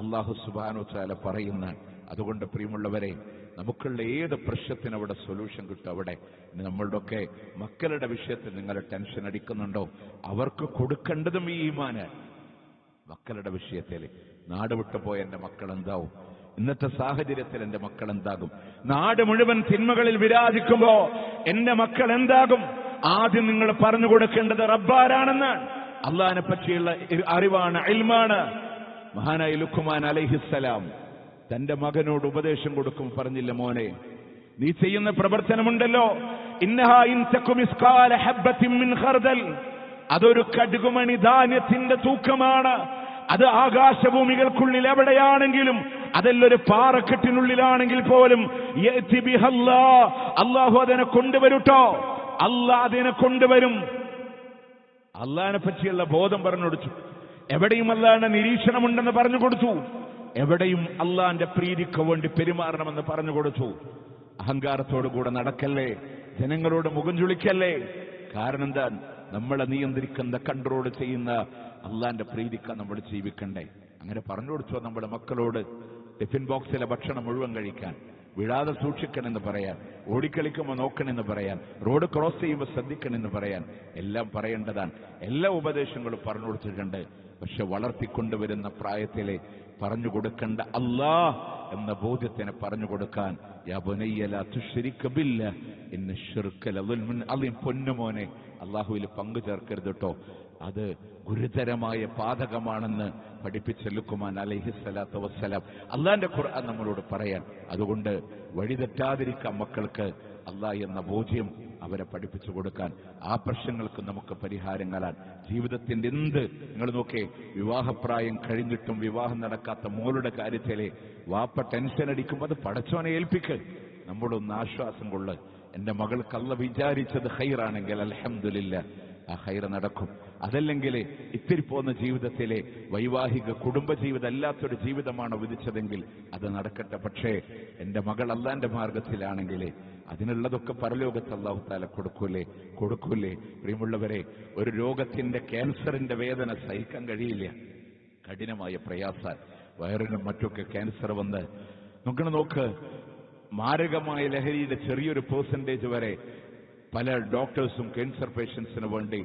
അല്ലാഹു സുബ്ഹാനഹു വ തആല പറയുന്ന. അതുകൊണ്ട് പ്രിയമുള്ളവരെ, നമുക്കുള്ള ഏത് പ്രശ്നത്തിന് അവിടെ സൊല്യൂഷൻ കിട്ടും. അവിടെ നമ്മളുടെയൊക്കെ മക്കളുടെ വിഷയത്തിൽ നിങ്ങൾ ടെൻഷൻ അടിക്കുന്നുണ്ടോ? അവർക്ക് കൊടുക്കേണ്ടതും ഈ ഈമാനാണ്. മക്കളുടെ വിഷയത്തിൽ നാട് വിട്ടുപോയ എന്റെ മക്കൾ എന്താവും? ഇന്നത്തെ സാഹചര്യത്തിൽ എന്റെ മക്കൾ എന്താകും? നാട് മുഴുവൻ തിന്മകളിൽ വിരാജിക്കുമ്പോ എന്റെ മക്കൾ എന്താകും? ആദ്യം നിങ്ങൾ പറഞ്ഞു കൊടുക്കേണ്ടത് റബ്ബാരാണെന്നാണ്. അള്ളാഹിനെ പറ്റിയുള്ള അറിവാണ്, ഇൽമാണ്. മഹാനായ ലുഖ്മാൻ അലൈഹിസ്സലാം തന്റെ മകനോട് ഉപദേശം കൊടുക്കും. പറഞ്ഞില്ല, മോനെ, നീ ചെയ്യുന്ന പ്രവർത്തനമുണ്ടല്ലോ, ഇന്നഹാ ഇൻ തകു മിസ്കാല ഹബ്ബത്തിൻ മിൻ ഖർദൽ, അതൊരു കടുകുമണി ധാന്യത്തിന്റെ തൂക്കമാണ്. അത് ആകാശഭൂമികൾക്കുള്ളിൽ എവിടെയാണെങ്കിലും, അതെല്ലൊരു പാറക്കെട്ടിനുള്ളിലാണെങ്കിൽ പോലും അല്ലാഹു അതിനെ കൊണ്ടുവരുട്ടോ, അല്ലാഹ് അതിനെ കൊണ്ടുവരും. അള്ളാഹിനെ പറ്റിയുള്ള ബോധം പറഞ്ഞു കൊടുത്തു. എവിടെയും അള്ളാഹിന്റെ നിരീക്ഷണമുണ്ടെന്ന് പറഞ്ഞു കൊടുത്തു. എവിടെയും അള്ളാഹിന്റെ പ്രീതിക്ക് വേണ്ടി പെരുമാറണമെന്ന് പറഞ്ഞു കൊടുത്തു. അഹങ്കാരത്തോടു കൂടെ നടക്കല്ലേ, ജനങ്ങളോട് മുഖം ചുളിക്കല്ലേ. കാരണം എന്താ? നമ്മളെ നിയന്ത്രിക്കുന്ന, കൺട്രോൾ ചെയ്യുന്ന അള്ളാഹിന്റെ പ്രീതിക്ക് നമ്മൾ ജീവിക്കണ്ടേ. അങ്ങനെ പറഞ്ഞു കൊടുത്തോ നമ്മുടെ മക്കളോട് ടിഫിൻ ബോക്സിലെ ഭക്ഷണം മുഴുവൻ കഴിക്കാൻ. വീഴാതെ സൂക്ഷിക്കണമെന്ന് പറയാൻ, ഓടിക്കളിക്കുമ്പോൾ നോക്കണമെന്ന് പറയാൻ, റോഡ് ക്രോസ് ചെയ്യുമ്പോൾ ശ്രദ്ധിക്കണമെന്ന് പറയാൻ എല്ലാം പറയേണ്ടതാണ്. എല്ലാ ഉപദേശങ്ങളും പറഞ്ഞു കൊടുത്തിട്ടുണ്ട്. പക്ഷെ വളർത്തിക്കൊണ്ടുവരുന്ന പ്രായത്തിലെ പറഞ്ഞു കൊടുക്കേണ്ട അല്ലാഹ് എന്ന ബോധ്യത്തിനെ പറഞ്ഞു കൊടുക്കാൻ യാ ബുനയ്യ ലാ തുശ്രിക ബില്ലാഹ് ഇന്ന ശിർക ലദുൽമുൻ അളീം. പൊന്നുമോനെ, അല്ലാഹുവിൽ പങ്കു ചേർക്കരുത് കേട്ടോ, അത് ഗുരുതരമായ പാതകമാണെന്ന് പഠിപ്പിച്ച ലുഖ്മാൻ അലൈഹിസ്സലാത്തു വസ്സലാം അള്ളാന്റെ ഖുർആൻ നമ്മളോട് പറയാൻ. അതുകൊണ്ട് വഴിതെറ്റാതിരിക്കാൻ മക്കൾക്ക് അല്ലാഹ് എന്ന ബോധ്യം അവരെ പഠിപ്പിച്ചു കൊടുക്കാൻ, ആ പ്രശ്നങ്ങൾക്ക് നമുക്ക് പരിഹാരങ്ങളാണ്. ജീവിതത്തിന്റെ എന്ത് നിങ്ങൾ നോക്കേ, വിവാഹപ്രായം കഴിഞ്ഞിട്ടും വിവാഹം നടക്കാത്ത മോളുടെ കാര്യത്തിലെ വാപ്പ ടെൻഷൻ അടിക്കുമ്പോൾ അത് പടച്ചോനെ ഏൽപ്പിക്ക്, നമ്മളൊന്ന് ആശ്വാസം കൊള്ളു. എന്റെ മകൾക്ക് അല്ലാഹ് വിചാരിച്ചത് ഖൈറാണെങ്കിൽ അൽഹംദുലില്ലാഹ്, ആ ഖൈർ നടക്കും. അതല്ലെങ്കിൽ ഇത്തിരി പോകുന്ന ജീവിതത്തിലെ വൈവാഹിക കുടുംബജീവിതം അല്ലാത്തൊരു ജീവിതമാണോ വിധിച്ചതെങ്കിൽ അത് നടക്കട്ടെ. പക്ഷേ എന്റെ മകൾ അല്ലാന്റെ മാർഗത്തിലാണെങ്കിൽ അതിനുള്ളതൊക്കെ പരലോകത്ത് അല്ലാഹു തആല കൊടുക്കൂലേ? പ്രിയമുള്ളവരെ, ഒരു രോഗത്തിന്റെ ക്യാൻസറിന്റെ വേദന സഹിക്കാൻ കഴിയില്ല. കഠിനമായ പ്രയാസം, വയറിനും മറ്റൊക്കെ ക്യാൻസർ വന്ന് നോക്ക്, മാരകമായ ലഹരിയുടെ ചെറിയൊരു പെർസെന്റേജ് വരെ പല ഡോക്ടേഴ്സും ക്യാൻസർ പേഷ്യൻസിന് വേണ്ടി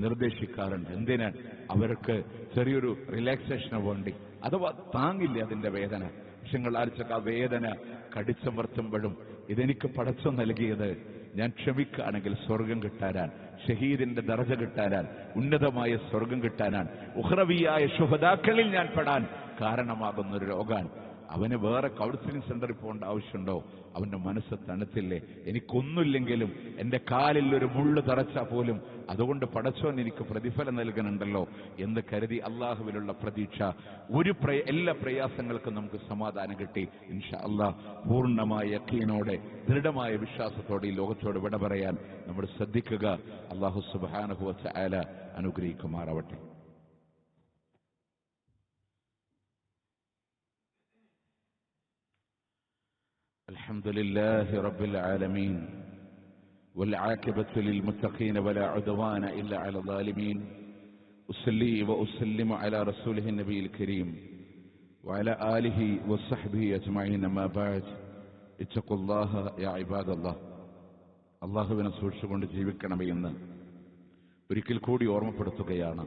നിർദ്ദേശിക്കാറുണ്ട്. എന്തിനാണ്? അവർക്ക് ചെറിയൊരു റിലാക്സേഷന് വേണ്ടി. അഥവാ താങ്ങില്ല അതിന്റെ വേദന. പക്ഷെ ആ വേദന കടിച്ചമർത്തുമ്പോഴും ഇതെനിക്ക് പടച്ചു നൽകിയത് ഞാൻ ക്ഷമിക്കുകയാണെങ്കിൽ സ്വർഗം കിട്ടാനാണ്, ഷഹീദിന്റെ ദർജ കിട്ടാനാണ്, ഉന്നതമായ സ്വർഗം കിട്ടാനാണ്, ഉഖ്റവിയായ ശുഹദാക്കളിൽ ഞാൻ പെടാൻ കാരണമാകുന്നൊരു രോഗാണ്. അവന് വേറെ കൗൺസിലിംഗ് സെന്ററിൽ പോകേണ്ട ആവശ്യമുണ്ടോ? അവന്റെ മനസ്സ് തണുത്തില്ലേ? എനിക്കൊന്നുമില്ലെങ്കിലും എന്റെ കാലിൽ ഒരു മുള്ളു തറച്ചാൽ പോലും അതുകൊണ്ട് പടച്ചോൻ എനിക്ക് പ്രതിഫലം നൽകുന്നുണ്ടല്ലോ എന്ന് കരുതി അള്ളാഹുവിലുള്ള പ്രതീക്ഷ, എല്ലാ പ്രയാസങ്ങൾക്കും നമുക്ക് സമാധാനം കിട്ടി. ഇൻഷാ അല്ലാഹ് പൂർണ്ണമായ യഖീനോടെ ദൃഢമായ വിശ്വാസത്തോടെ ഈ ലോകത്തോട് വിട പറയാൻ നമ്മൾ ശ്രദ്ധിക്കുക. അല്ലാഹു സുബ്ഹാനഹു വ തആല അനുഗ്രഹിക്കുമാറാവട്ടെ. الحمد لله رب العالمين والعاقبة للمتقين ولا عدوان إلا على الظالمين. أصلي وأسلم على رسوله النبي الكريم وعلى آله وصحبه أجمعين. ما بعد اتقوا الله يا عباد الله. അള്ളാഹുവിനെ സൂക്ഷിച്ചുകൊണ്ട് ജീവിക്കണമെന്ന് ഒരിക്കൽ കൂടി ഓർമ്മപ്പെടുത്തുകയാണ്,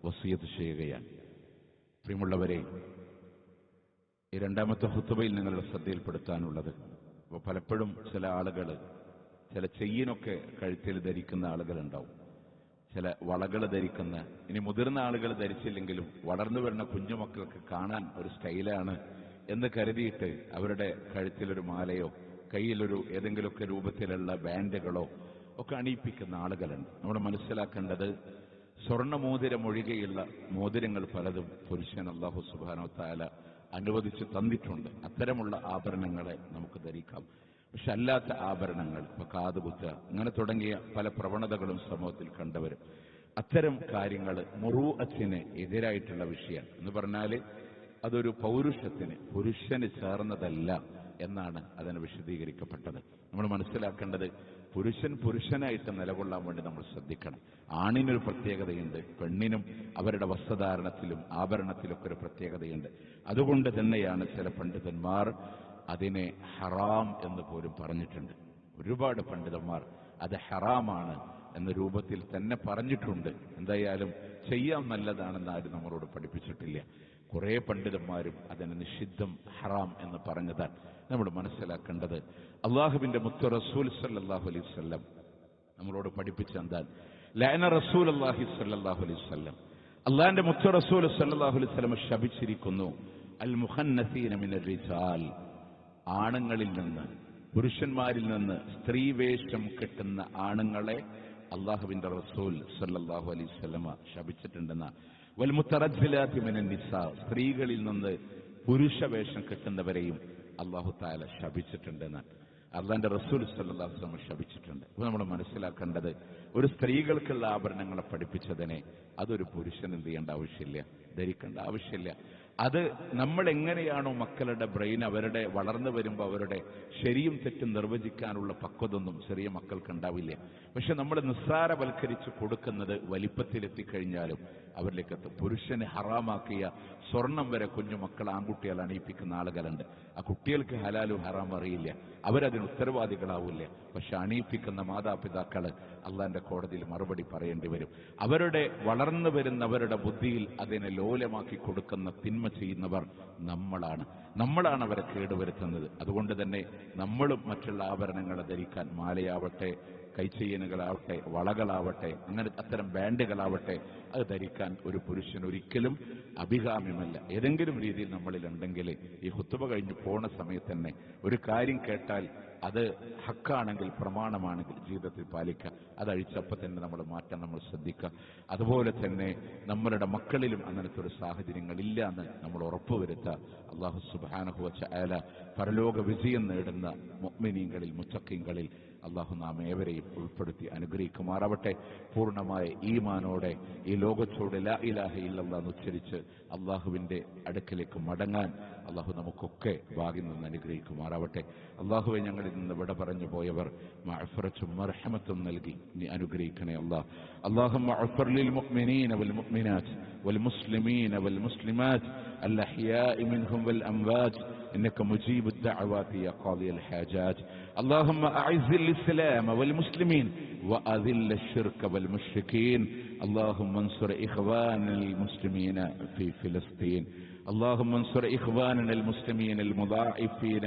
വസിയത്ത് ചെയ്യുകയാണ്. പ്രിയമുള്ളവരെ, ഈ രണ്ടാമത്തെ ഖുത്ബയിൽ നിങ്ങളുടെ ശ്രദ്ധയിൽപ്പെടുത്താനുള്ളത്, അപ്പോൾ പലപ്പോഴും ചില ആളുകൾ ചില ചെയിനൊക്കെ കഴുത്തിൽ ധരിക്കുന്ന ആളുകളുണ്ടാവും, ചില വളകൾ ധരിക്കുന്ന, ഇനി മുതിർന്ന ആളുകൾ ധരിച്ചില്ലെങ്കിലും വളർന്നു വരുന്ന കുഞ്ഞുമക്കൾക്ക് കാണാൻ ഒരു സ്റ്റൈലാണ് എന്ന് കരുതിയിട്ട് അവരുടെ കഴുത്തിലൊരു മാലയോ കയ്യിലൊരു ഏതെങ്കിലുമൊക്കെ രൂപത്തിലുള്ള ബാൻഡുകളോ ഒക്കെ അണിയിപ്പിക്കുന്ന ആളുകളുണ്ട്. നമ്മൾ മനസ്സിലാക്കേണ്ടത്, സ്വർണ്ണമോതിരം ഒഴികെയുള്ള മോതിരങ്ങൾ പലതും പുരുഷൻ അല്ലാഹു സുബ്ഹാനഹു വ തആല അനുവദിച്ച് തന്നിട്ടുണ്ട്. അത്തരമുള്ള ആഭരണങ്ങളെ നമുക്ക് ധരിക്കാം. പക്ഷെ അല്ലാത്ത ആഭരണങ്ങൾ, ഇപ്പൊ കാതുകുത്തുക, അങ്ങനെ തുടങ്ങിയ പല പ്രവണതകളും സമൂഹത്തിൽ കണ്ടുവരും. അത്തരം കാര്യങ്ങൾ മുറൂഅത്തിന് എതിരായിട്ടുള്ള വിഷയമാണ്. എന്ന് പറഞ്ഞാൽ അതൊരു പൗരുഷത്തിന്, പുരുഷന് ചേർന്നതല്ല എന്നാണ് അതിന് വിശദീകരിക്കപ്പെട്ടത്. നമ്മൾ മനസ്സിലാക്കേണ്ടത്, പുരുഷനായിട്ട് നിലകൊള്ളാൻ വേണ്ടി നമ്മൾ ശ്രദ്ധിക്കണം. ആണിനൊരു പ്രത്യേകതയുണ്ട്, പെണ്ണിനും അവരുടെ വസ്ത്രധാരണത്തിലും ആഭരണത്തിലൊക്കെ ഒരു പ്രത്യേകതയുണ്ട്. അതുകൊണ്ട് തന്നെയാണ് ചില പണ്ഡിതന്മാർ അതിനെ ഹറാം എന്ന് പോലും പറഞ്ഞിട്ടുണ്ട്. ഒരുപാട് പണ്ഡിതന്മാർ അത് ഹറാമാണ് എന്ന രൂപത്തിൽ തന്നെ പറഞ്ഞിട്ടുണ്ട്. എന്തായാലും ചെയ്യാൻ നല്ലതാണെന്ന് ആരും നമ്മളോട് പഠിപ്പിച്ചിട്ടില്ല. കുറെ പണ്ഡിതന്മാരും അതിനെ നിഷിദ്ധം, ഹറാം എന്ന് പറഞ്ഞതാണ്. നമ്മൾ മനസ്സിലാക്കേണ്ടത്, അള്ളാഹുവിന്റെ മുത്ത് റസൂൽ സല്ലല്ലാഹു അലൈഹി വസല്ലം നമ്മളോട് പഠിപ്പിച്ച എന്താ, ലഅന റസൂലുള്ളാഹി സല്ലല്ലാഹു അലൈഹി വസല്ലം, അള്ളാഹിന്റെ മുത്ത് റസൂൽ സല്ലല്ലാഹു അലൈഹി വസല്ലം ശപിച്ചിരിക്കുന്നു അൽ മുഖന്നസീന മിനർ റിജാൽ, ആണുങ്ങളിൽ നിന്ന്, പുരുഷന്മാരിൽ നിന്ന് സ്ത്രീവേഷം കെട്ടുന്ന ആണുങ്ങളെ അള്ളാഹുവിന്റെ റസൂൽ സല്ലല്ലാഹു അലൈഹി വസല്ലം ശപിച്ചിട്ടുണ്ടെന്ന. വൽ മുത്തറജ്ജിലാത്തി മിനൻ നിസാ, സ്ത്രീകളിൽ നിന്ന് പുരുഷവേഷം കെട്ടുന്നവരെയും അല്ലാഹു തആല ശപിച്ചിട്ടുണ്ടെന്ന് അള്ളാന്റെ റസൂൽ സല്ലല്ലാഹു അലൈഹി വസല്ലം ശപിച്ചിട്ടുണ്ട്. അപ്പോൾ നമ്മൾ മനസ്സിലാക്കേണ്ടത്, ഒരു സ്ത്രീകൾക്കുള്ള ആഭരണങ്ങളെ പഠിപ്പിച്ചതിനെ അതൊരു പുരുഷൻ എന്ത് ചെയ്യേണ്ട ആവശ്യമില്ല, ധരിക്കേണ്ട ആവശ്യമില്ല. അത് നമ്മൾ എങ്ങനെയാണോ മക്കളുടെ ബ്രെയിൻ അവരുടെ വളർന്നു വരുമ്പോൾ അവരുടെ ശരിയും തെറ്റും നിർവചിക്കാനുള്ള പക്വതൊന്നും ചെറിയ മക്കൾക്ക് ഉണ്ടാവില്ല. പക്ഷെ നമ്മൾ നിസ്സാരവൽക്കരിച്ച് കൊടുക്കുന്നത് വലിപ്പത്തിലെത്തിക്കഴിഞ്ഞാലും അവരിലേക്ക് എത്തും. പുരുഷന് ഹറാമാക്കിയ സ്വർണം വരെ കുഞ്ഞു മക്കൾ ആൺകുട്ടികൾ അണിയിപ്പിക്കുന്ന ആളുകളുണ്ട്. ആ കുട്ടികൾക്ക് ഹലാലും ഹറാം അറിയില്ല, അവരതിന് ഉത്തരവാദികളാവില്ല. പക്ഷെ അണിയിപ്പിക്കുന്ന മാതാപിതാക്കള് അള്ളാന്റെ കോടതിയിൽ മറുപടി പറയേണ്ടി വരും. അവരുടെ വളർന്നു വരുന്നവരുടെ ബുദ്ധിയിൽ അതിനെ ലോലമാക്കി കൊടുക്കുന്ന തിന്മ ചെയ്യുന്നവർ നമ്മളാണ് അവരെ കേടുവരുത്തുന്നത്. അതുകൊണ്ട് തന്നെ നമ്മളും മറ്റുള്ള ആഭരണങ്ങളെ ധരിക്കാൻ, മാലയാവട്ടെ, കൈച്ചെയ്യനുകളാവട്ടെ, വളകളാവട്ടെ, അങ്ങനെ അത്തരം ബാൻഡുകളാവട്ടെ, അത് ധരിക്കാൻ ഒരു പുരുഷൻ ഒരിക്കലും അഭികാമ്യമല്ല. ഏതെങ്കിലും രീതിയിൽ നമ്മളിലുണ്ടെങ്കിൽ ഈ ഖുത്ബ കഴിഞ്ഞ് പോണ സമയത്ത് തന്നെ ഒരു കാര്യം കേട്ടാൽ അത് ഹക്കാണെങ്കിൽ, പ്രമാണമാണെങ്കിൽ ജീവിതത്തിൽ പാലിക്കുക. അതഴിച്ചപ്പോൾ തന്നെ നമ്മൾ മാറ്റാൻ നമ്മൾ ശ്രദ്ധിക്കുക. അതുപോലെ തന്നെ നമ്മളുടെ മക്കളിലും അങ്ങനത്തെ ഒരു സാഹചര്യങ്ങളില്ല എന്ന് നമ്മൾ ഉറപ്പുവരുത്തുക. അല്ലാഹു സുബ്ഹാനഹു വ തആല പരലോക വിജയം നേടുന്ന മുഅ്മിനീങ്ങളിൽ, മുത്തഖീങ്ങളിൽ അള്ളാഹു നാം ഏവരെയും ഉൾപ്പെടുത്തി അനുഗ്രഹിക്കുമാറാവട്ടെ. പൂർണ്ണമായ ഈമാനോടെ ഈ ലോകത്തോട് ലാ ഇലാഹ ഇല്ലല്ലാഹ് എന്ന് ഉച്ചരിച്ച് അള്ളാഹുവിന്റെ അടുക്കലേക്ക് മടങ്ങാൻ അള്ളാഹു നമുക്കൊക്കെ ഭാഗ്യം നിന്ന് അനുഗ്രഹിക്കുമാറാവട്ടെ. അള്ളാഹുവെ, ഞങ്ങളിൽ നിന്ന് വിട പറഞ്ഞു പോയവർ മഅ്ഫിറത്തും മർഹമത്തും നൽകി നീ അനുഗ്രഹിക്കണേ അല്ലാഹ്. അല്ലാഹുമ്മ അഗ്ഫിർ ലിൽ മുഅ്മിനീന വൽ മുഅ്മിനാത്ത് വൽ മുസ്ലിമീന വൽ മുസ്ലിമാത്ത് الأحياء منهم والأموات إنك مجيب الدعوات يا قاضي الحاجات. اللهم أعز الإسلام والمسلمين وأذل الشرك والمشركين. اللهم انصر إخواننا المسلمين في فلسطين. اللهم انصر إخواننا المسلمين المضاعفين